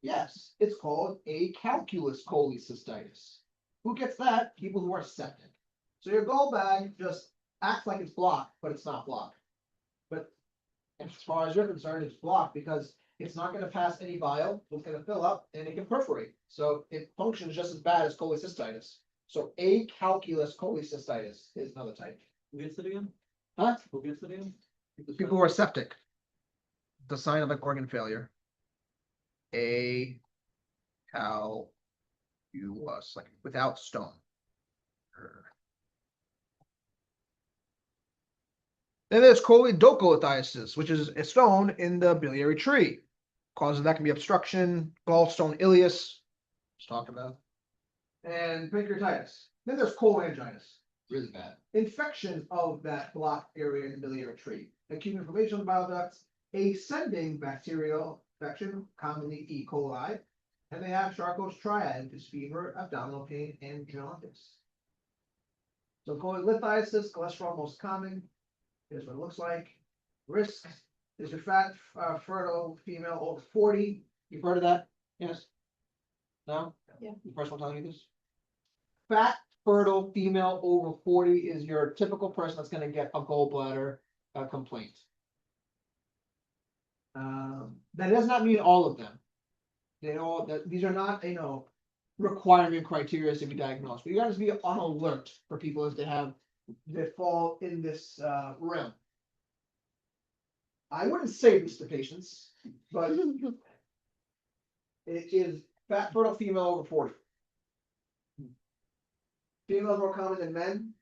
Yes, it's called acalculous cholecystitis. Who gets that? People who are septic. So your gallbag just Acts like it's blocked, but it's not blocked. But as far as you're concerned, it's blocked because it's not going to pass any bile. It's going to fill up and it can perforate. So it functions just as bad as cholecystitis. So acalculous cholecystitis is another type. Who gets it again? Huh? Who gets it again? People who are septic. The sign of like organ failure. Acalculous, like without stone. Then there's choledocholithiasis, which is a stone in the biliary tree. Causes of that can be obstruction, gallstone ileus. Let's talk about. and pancreatitis. Then there's cholangitis. Really bad. Infection of that blocked area in the biliary tree. Acute inflammation of the bile ducts, ascending bacterial infection, commonly E. coli, and they have Charcot's triad, which is fever, abdominal pain, and jaundice. So cholelithiasis, cholesterol most common. Here's what it looks like. Risks is your fat, fertile female over 40. You've heard of that? Yes? No? Yeah. The first one telling you this? Fat, fertile female over 40 is your typical person that's gonna get a gallbladder complaint. That does not mean all of them. They all, these are not, requirement criteria to be diagnosed. But you gotta be on alert for people if they have, that fall in this realm. I wouldn't say this to patients, but it is fat, fertile female over 40. females more common than men.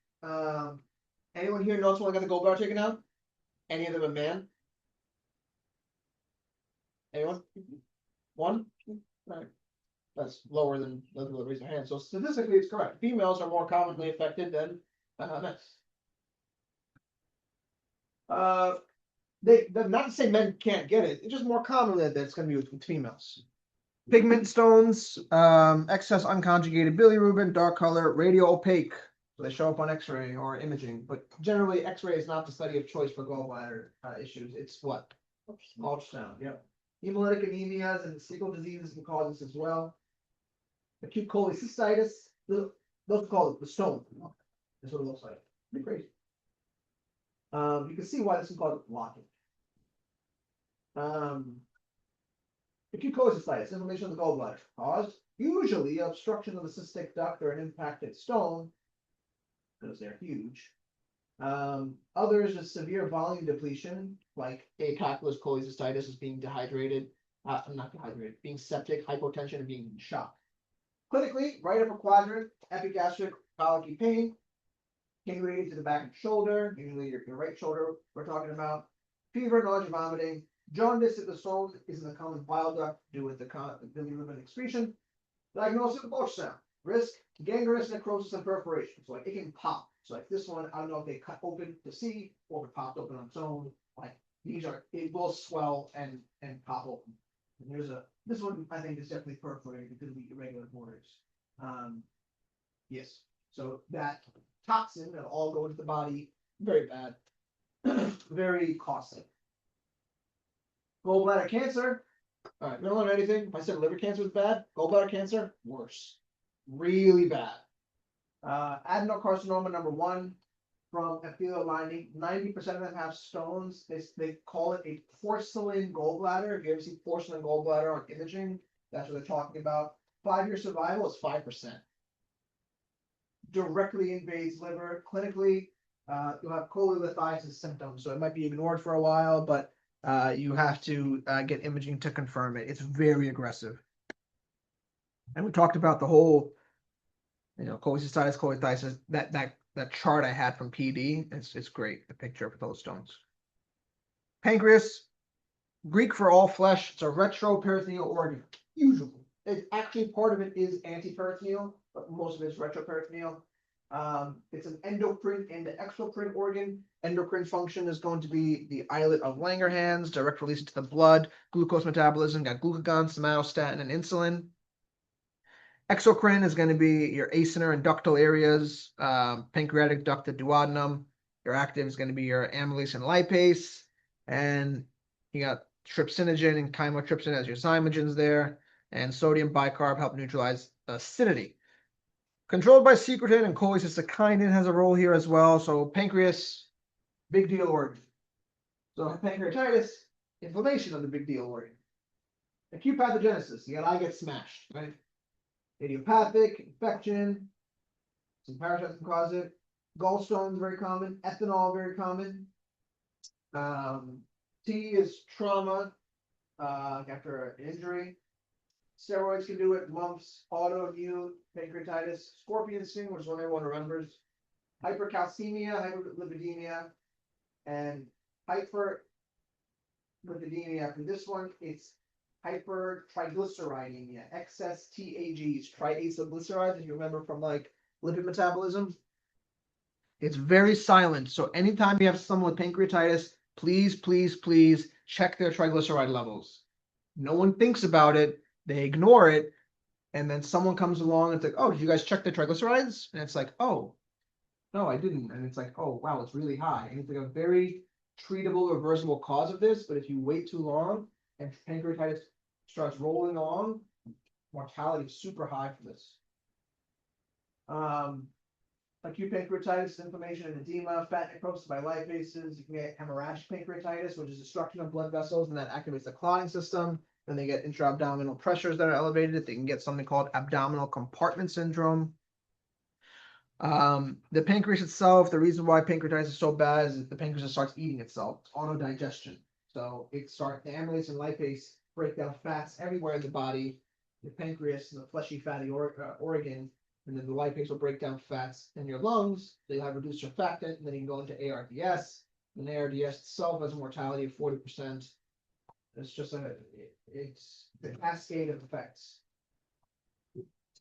Anyone here knows someone got the gallbladder taken out? Any of them a man? Anyone? One? Alright. That's lower than those people that raise their hand. So statistically, it's correct. Females are more commonly affected than men. Not to say men can't get it. It's just more common that it's going to be with females. Pigment stones, excess unconjugated bilirubin, dark color, radio opaque. So they show up on X-ray or imaging, but generally X-ray is not the study of choice for gallbladder issues. It's what? Ultrasound, yep. Hemolytic anemias and cerebral diseases can cause this as well. Acute cholecystitis, those are called the stone. That's what it looks like. Pretty crazy. You can see why this is called blocking. Acute cholecystitis, inflammation of the gallbladder, caused usually obstruction of the cystic duct or an impacted stone, because they're huge. Others is severe volume depletion, like acalculous cholecystitis is being dehydrated, not dehydrated, being septic, hypotension, and being in shock. Clinically, right upper quadrant, epigastric colicky pain, pain related to the back of the shoulder, usually your right shoulder we're talking about, fever, nausea, vomiting, jaundice at the stone is in the common bile duct due with the bilirubin excretion. Diagnosis with ultrasound, risk, gangrenous necrosis and perforation, so like it can pop. So like this one, I don't know if they cut open to see or if it popped open on its own. Like these are, it will swell and pop open. And there's this one I think is definitely perforated because of the irregular borders. Yes, so that toxin that all go into the body, very bad, very costly. Gallbladder cancer. All right, we don't learn anything. If I said liver cancer is bad, gallbladder cancer, worse. Really bad. Adenocarcinoma number 1 from epithelial lining. 90% of them have stones. They call it a porcelain gallbladder. If you ever see porcelain gallbladder on imaging, that's what they're talking about. 5-year survival is 5%. Directly invades liver. Clinically, you'll have cholelithiasis symptoms. So it might be ignored for a while, but you have to get imaging to confirm it. It's very aggressive. And we talked about the whole, cholecystitis, cholelithiasis, that chart I had from PD. It's great, the picture of those stones. Pancreas, Greek for all flesh. It's a retroperitoneal organ. Usually, actually part of it is antiperitoneal, but most of it is retroperitoneal. It's an endocrine and exocrine organ. Endocrine function is going to be the islet of Langerhans, direct release into the blood, glucose metabolism, got glucagon, somatostatin, and insulin. Exocrine is going to be your acinar and ductal areas, pancreatic duct, the duodenum. Your active is going to be your amylase and lipase, and you got trypsinogen and chymotrypsin as your zymogens there, and sodium bicarb help neutralize acidity. Controlled by secretin, and cholecystokinin has a role here as well. So pancreas, big deal organ. So pancreatitis, inflammation of the big deal organ. Acute pathogenesis, you got eye get smashed, right? Idiopathic, infection, some parasites can cause it. Gallstones very common, ethanol very common. T is trauma after an injury. Steroids can do it, mumps, autoimmune, pancreatitis, scorpion sting, which is one everyone remembers. Hypercalcemia, hyperlipidemia, and hyperlipidemia. For this one, it's hypertriglyceridemia, excess TAGs, triacylglycerides, if you remember from like lipid metabolism. It's very silent. So anytime you have someone with pancreatitis, please, please, please check their triglyceride levels. No one thinks about it. They ignore it. And then someone comes along and it's like, oh, did you guys check the triglycerides? And it's like, oh, no, I didn't. And it's like, oh, wow, it's really high. And it's like a very treatable, reversible cause of this. But if you wait too long and pancreatitis starts rolling along, mortality is super high for this. Acute pancreatitis, inflammation and edema, fat necrosis by lipases. You can get hemorrhagic pancreatitis, which is destruction of blood vessels, and that activates the clotting system. Then they get intra-abdominal pressures that are elevated. They can get something called abdominal compartment syndrome. The pancreas itself, the reason why pancreatitis is so bad is that the pancreas starts eating itself. It's autodigestion. So the amylase and lipase break down fats everywhere in the body. The pancreas is a fleshy, fatty organ. And then the lipase will break down fats in your lungs. They'll have reduced surfactant, and then you can go into ARDS. And ARDS itself has a mortality of 40%. It's just it's a cascade of effects.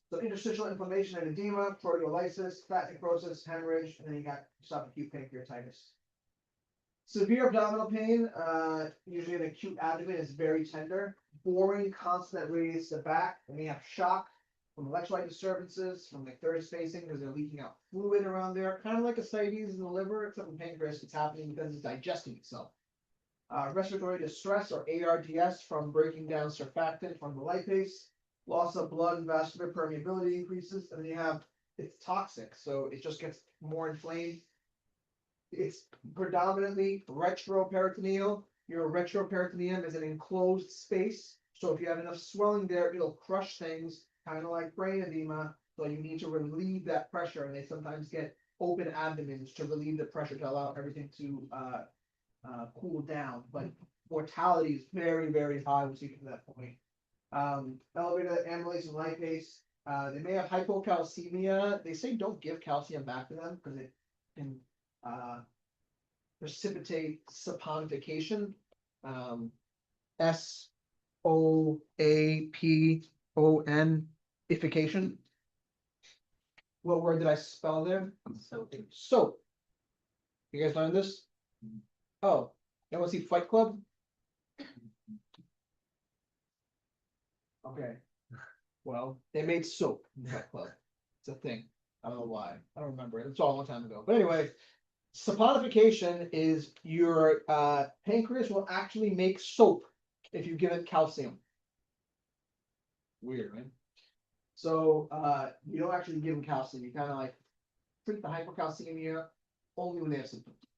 So interstitial inflammation and edema, proteolysis, fat necrosis, hemorrhage, and then you got subacute pancreatitis. Severe abdominal pain, usually an acute abdomen, is very tender. Boring, constant radius to the back, and we have shock from electrolyte disturbances, from like third spacing because they're leaking out fluid around there, kind of like ascites in the liver, except in pancreas it's happening because it's digesting itself. Respiratory distress or ARDS from breaking down surfactant from the lipase, loss of blood and vascular permeability increases, and then you have it's toxic, so it just gets more inflamed. It's predominantly retroperitoneal. Your retroperitoneum is an enclosed space, so if you have enough swelling there, it'll crush things, kind of like brain edema. So you need to relieve that pressure, and they sometimes get open abdomens to relieve the pressure to allow everything to cool down. But mortality is very, very high once you get to that point. Elevated amylase and lipase. They may have hypocalcemia. They say don't give calcium back to them because it can precipitate saponification. SOAPON, ification. What word did I spell there? Soap. You guys learned this? Oh, you want to see Fight Club? Okay. Well, they made soap in Fight Club. It's a thing. I don't know why. I don't remember it. It's all a long time ago. But anyway, saponification is your pancreas will actually make soap if you give it calcium. Weird, right? So you don't actually give them calcium. You kind of like treat the hypocalcemia only when they have symptoms.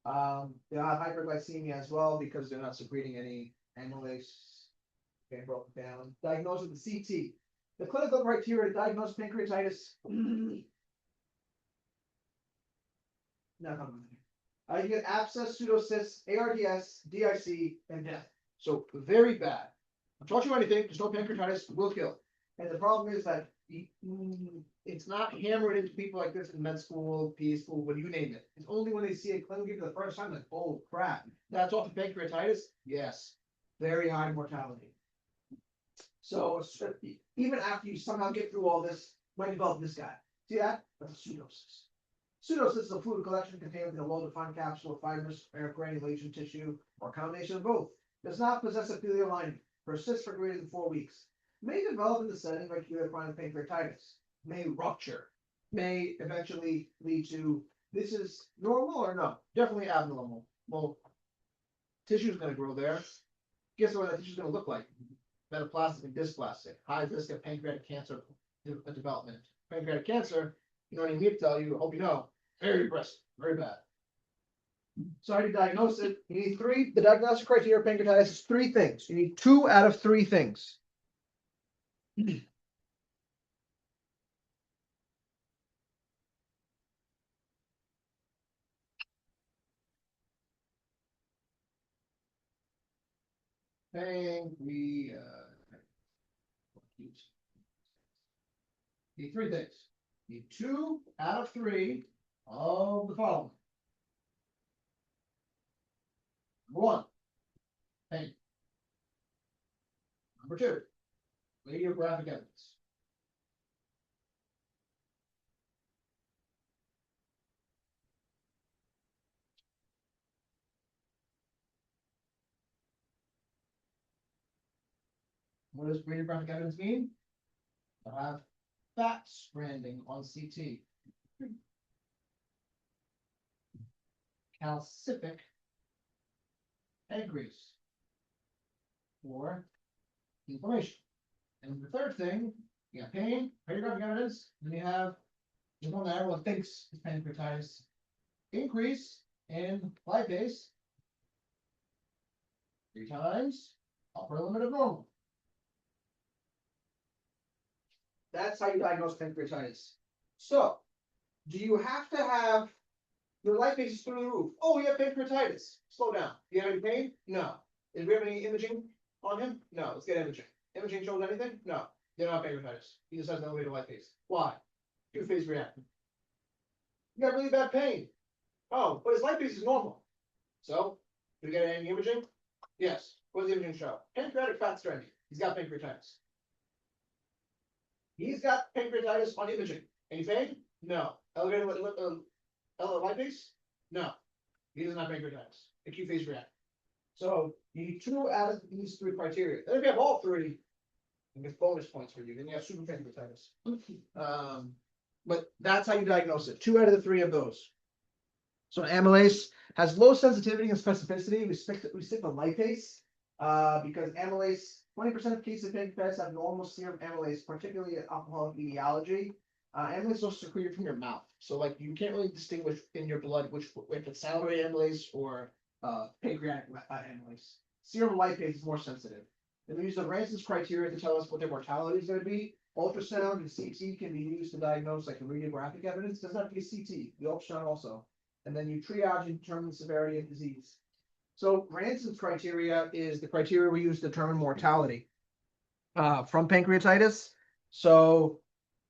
They'll have hyperglycemia as well because they're not secreting any amylase. Okay, broken down. Diagnosed with the CT. The clinical criteria to diagnose pancreatitis. You get abscess, pseudocysts, ARDS, DIC, and death. So very bad. I'm talking about anything, there's no pancreatitis, will kill. And the problem is that it's not hammered into people like this in med school, PA school, what you name it. It's only when they see a clinic for the first time, like, oh crap, that's off of pancreatitis? Yes. Very high mortality. So even after you somehow get through all this, might develop this guy. See that? That's a pseudocyst. Pseudocyst is a fluid collection contained within a well-defined capsule of fibrous air granulation tissue or combination of both. Does not possess epithelial lining. Persists for greater than 4 weeks. May develop in the setting of acute chronic pancreatitis. May rupture. May eventually lead to, this is normal or no? Definitely abnormal. Well, tissue is going to grow there. Guess what that tissue is going to look like? Metaplastic and dysplastic. High risk of pancreatic cancer development. Pancreatic cancer, you don't even need to tell you, I hope you know, very aggressive, very bad. So how do you diagnose it? You need three, the diagnostic criteria of pancreatitis is 3 things. You need 2 out of 3 things. Need 3 things. Need 2 out of 3 of the following. Number 1, pain. Number 2, radiographic evidence. What does radiographic evidence mean? I have fat stranding on CT. Calcific pancreas. Or inflammation. And the third thing, you got pain, radiographic evidence, and you have the one that everyone thinks is pancreatitis. Increase in lipase 3 times upper limit of normal. That's how you diagnose pancreatitis. So, do you have to have your lipase is through the roof? Oh, you have pancreatitis. Slow down. Do you have any pain? No. Do we have any imaging on him? No. Let's get imaging. Imaging shows anything? No. They don't have pancreatitis. He just has an elevated lipase. Why? 2-phase reaction. You got really bad pain. Oh, but his lipase is normal. So, do we get any imaging? Yes. What does the imaging show? Pancreatic fat stranding. He's got pancreatitis. He's got pancreatitis on imaging. Any pain? No. Elevated lipase? No. He doesn't have pancreatitis. Acute phase reaction. So you need 2 out of these 3 criteria. Then if you have all 3, it gets bonus points for you. Then you have super pancreatitis. But that's how you diagnose it. 2 out of the 3 of those. So amylase has low sensitivity and specificity. We stick to lipase because amylase, 20% of cases of pancreatitis have normal serum amylase, particularly alcoholic etiology. Amylase is also secreted from your mouth, so like you can't really distinguish in your blood which if it's salivary amylase or pancreatic amylase. Serum lipase is more sensitive. And we use the Ranson's criteria to tell us what their mortality is going to be. Ultrasound and CT can be used to diagnose like radiographic evidence. Doesn't have to be CT. The ultrasound also. And then you triage and determine the severity of disease. So Ranson's criteria is the criteria we use to determine mortality from pancreatitis. So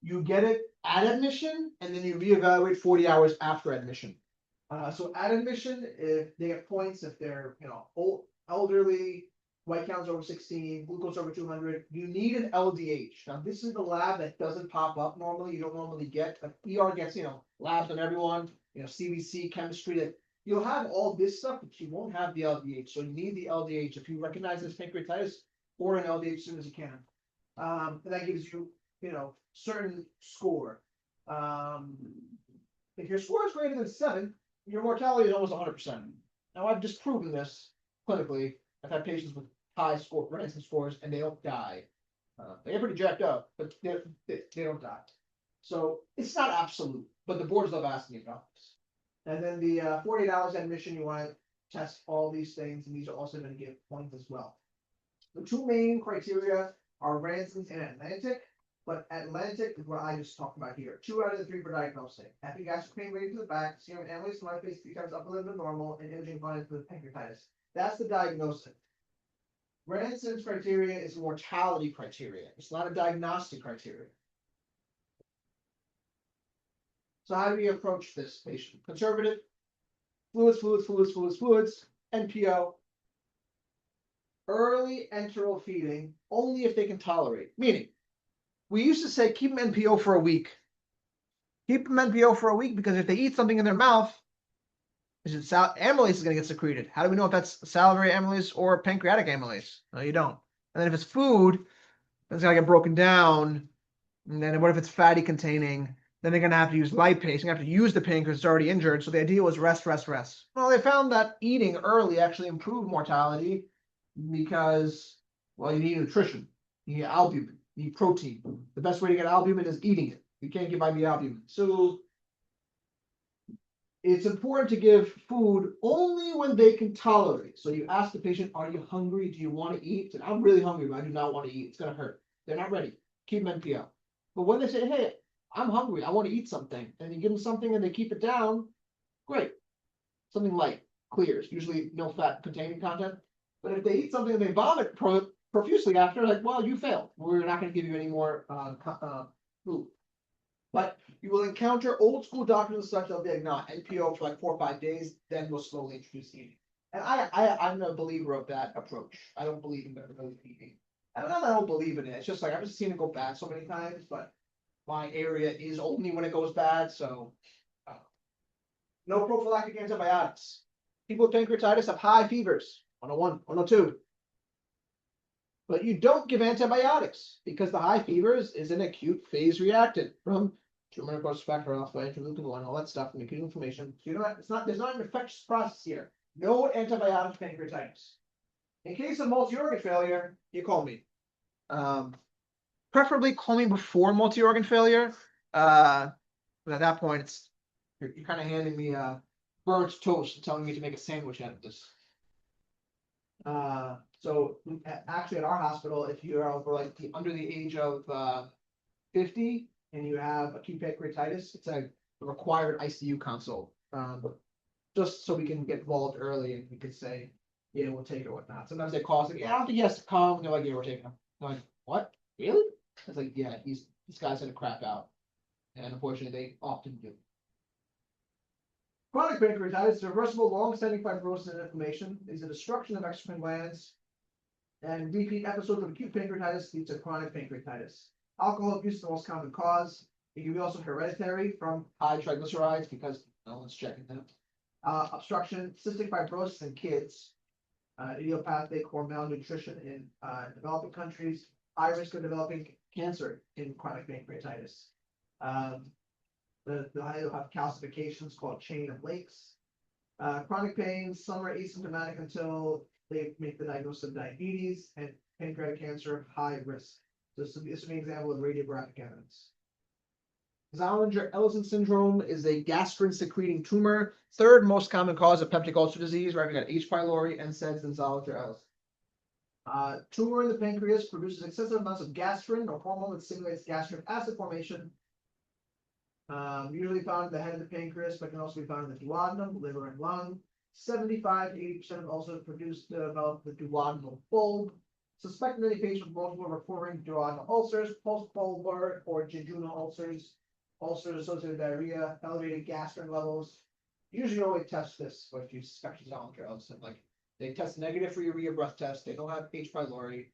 you get it at admission, and then you reevaluate 40 hours after admission. So at admission, if they get points, if they're old, elderly, white counts over 16, glucose over 200, you need an LDH. Now this is the lab that doesn't pop up normally. You don't normally get. ER gets labs on everyone. CBC, chemistry. That you'll have all this stuff, but you won't have the LDH. So you need the LDH if you recognize this pancreatitis, or an LDH as soon as you can. And that gives you certain score. If your score is greater than 7, your mortality is almost 100%. Now I've disproven this clinically. I've had patients with high Ranson scores and they don't die. They get pretty jacked up, but they don't die. So it's not absolute, but the boards love asking about this. And then the 48 hours admission, you want to test all these things, and these are also going to give points as well. The 2 main criteria are Ranson's and Atlantic. But Atlantic is what I just talked about here. 2 out of the 3 for diagnosing. Epigastric pain radiating to the back, serum amylase and lipase 3 times upper limit of normal, and imaging findings for the pancreatitis. That's the diagnosing. Ranson's criteria is a mortality criteria. It's not a diagnostic criteria. So how do we approach this patient? Conservative, fluids, NPO. Early enteral feeding, only if they can tolerate. Meaning, we used to say keep them NPO for a week. Keep them NPO for a week because if they eat something in their mouth, amylase is going to get secreted. How do we know if that's salivary amylase or pancreatic amylase? No, you don't. And then if it's food, it's going to get broken down. And then what if it's fatty containing? Then they're going to have to use lipase. They're going to have to use the pancreas. It's already injured. So the idea was rest, rest, rest. Well, they found that eating early actually improved mortality because, well, you need nutrition. You need albumin. You need protein. The best way to get albumin is eating it. You can't give IV albumin. So it's important to give food only when they can tolerate. So you ask the patient, are you hungry? Do you want to eat? And I'm really hungry, but I do not want to eat. It's going to hurt. They're not ready. Keep them NPO. But when they say, hey, I'm hungry, I want to eat something, and you give them something and they keep it down, great. Something light, clears, usually no fat containing content. But if they eat something and they vomit profusely after, like, well, you failed. We're not going to give you any more food. But you will encounter old school doctors and such, they'll be like, no, NPO for like 4 or 5 days, then we'll slowly introduce eating. And I'm a believer of that approach. I don't believe in really eating. And not that I don't believe in it. It's just like I've just seen it go bad so many times, but my area is only when it goes bad, so no prophylactic antibiotics. People with pancreatitis have high fevers, 101, 102. But you don't give antibiotics because the high fevers is an acute phase reactant from tumor necrosis factor alpha, interleukin 1, all that stuff, and acute inflammation. So you don't have, there's not an infectious process here. No antibiotics pancreatitis. In case of multi-organ failure, you call me. Preferably call me before multi-organ failure. But at that point, it's you're kind of handing me burnt toast and telling me to make a sandwich out of this. So actually at our hospital, if you are over like under the age of 50 and you have acute pancreatitis, it's a required ICU consult. Just so we can get involved early and we could say, yeah, we'll take it or whatnot. Sometimes they call us like, yeah, I don't think he has to come. And they're like, yeah, we're taking him. I'm like, what? Really? I was like, yeah, this guy's gonna crap out. And unfortunately, they often do. Chronic pancreatitis is a reversible, long-standing fibrosis and inflammation. Is a destruction of exocrine glands. And repeat episodes of acute pancreatitis lead to chronic pancreatitis. Alcohol abuse is the most common cause. It can be also hereditary from high triglycerides because no one's checking them. Obstruction, cystic fibrosis in kids, idiopathic or malnutrition in developing countries, high risk of developing cancer in chronic pancreatitis. They'll have calcifications called chain of lakes. Chronic pain, some are asymptomatic until they make the diagnosis of diabetes and pancreatic cancer, high risk. This is an example of radiographic evidence. Zollinger-Ellison syndrome is a gastrin-secreting tumor, third most common cause of peptic ulcer disease, right? We got H. pylori, NSAIDs, and Zollinger-Ellison. Tumor in the pancreas produces excessive amounts of gastrin, or hormone that stimulates gastric acid formation. Usually found in the head of the pancreas, but can also be found in the duodenum, liver, and lung. 75 to 80% of ulcers develop the duodenal bulb. Suspect many patients with multiple recurring duodenal ulcers, post-bulbar or jejunal ulcers, ulcers associated with diarrhea, elevated gastrin levels. Usually only test this if you suspect Zollinger-Ellison. Like they test negative for urea breath test. They don't have H. pylori.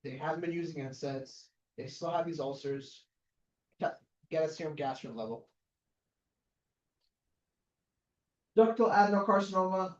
They haven't been using NSAIDs. They still have these ulcers. Get a serum gastrin level. Ductal adenocarcinoma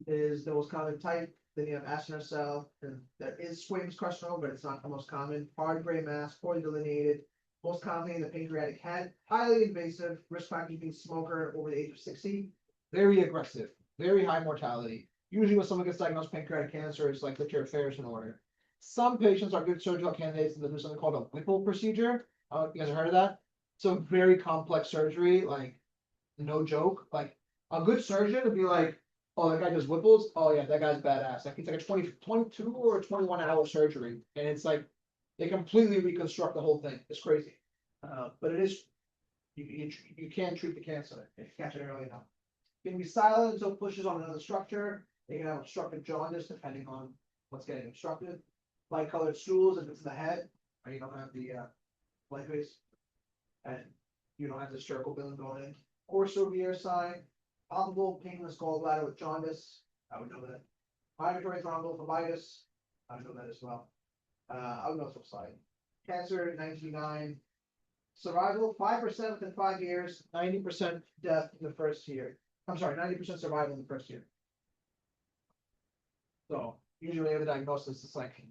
is the most common type. Then you have acinar cell, and there is squamous carcinoma, but it's not the most common. Hard gray mass, poorly delineated, most commonly in the pancreatic head. Highly invasive, risk factor being smoker over the age of 60. Very aggressive, very high mortality. Usually when someone gets diagnosed with pancreatic cancer, it's like get your affairs in order. Some patients are good surgical candidates and they do something called a Whipple procedure. You guys have heard of that? It's a very complex surgery, like no joke. Like a good surgeon would be like, oh, that guy does Whipples. Oh yeah, that guy's badass. Like it's like a 22 or 21-hour surgery, and it's like they completely reconstruct the whole thing. It's crazy, but it is you can treat the cancer if you catch it early enough. It can be silent until it pushes on another structure. They can have obstructed jaundice depending on what's getting obstructed. Light-colored stools if it's the head, or you don't have the light base, and you don't have the stercal billing going in. Or severe sign. Palpable painless gallbladder with jaundice. I would know that. Migratory thrombophlebitis. I would know that as well. I would know it's slide. Cancer 1909. survival, 5% within 5 years, 90% death in the first year. I'm sorry, 90% survival in the first year. So usually every diagnosis is like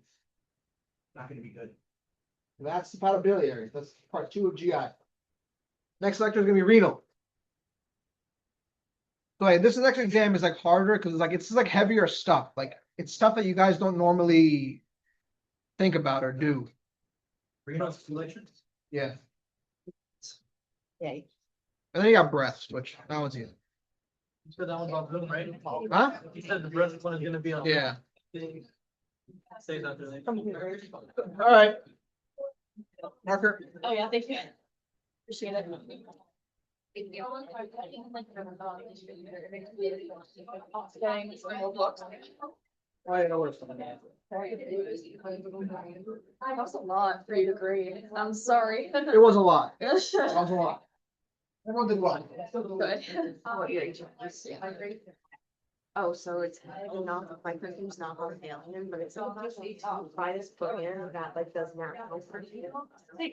not gonna be good. And that's the hepatobiliary. That's part 2 of GI. Next lecture is gonna be renal. So like, this next exam is like harder because it's just like heavier stuff. Like it's stuff that you guys don't normally think about or do. Renal stimulation? Yeah. Yeah. And then you got breaths, which that one's easy. You said that one's on Zoom, right? Huh? You said the breast one is gonna be on. Yeah. Say that to me. All right. Marker. Oh, yeah, thank you. Appreciate it. I know where something is. That's a lot for you to grade. I'm sorry. It was a lot. It was a lot. Everyone did well. Good. What your HRC? Oh, so it's not, my curriculum's not on alien, but it's by this book in that like does not.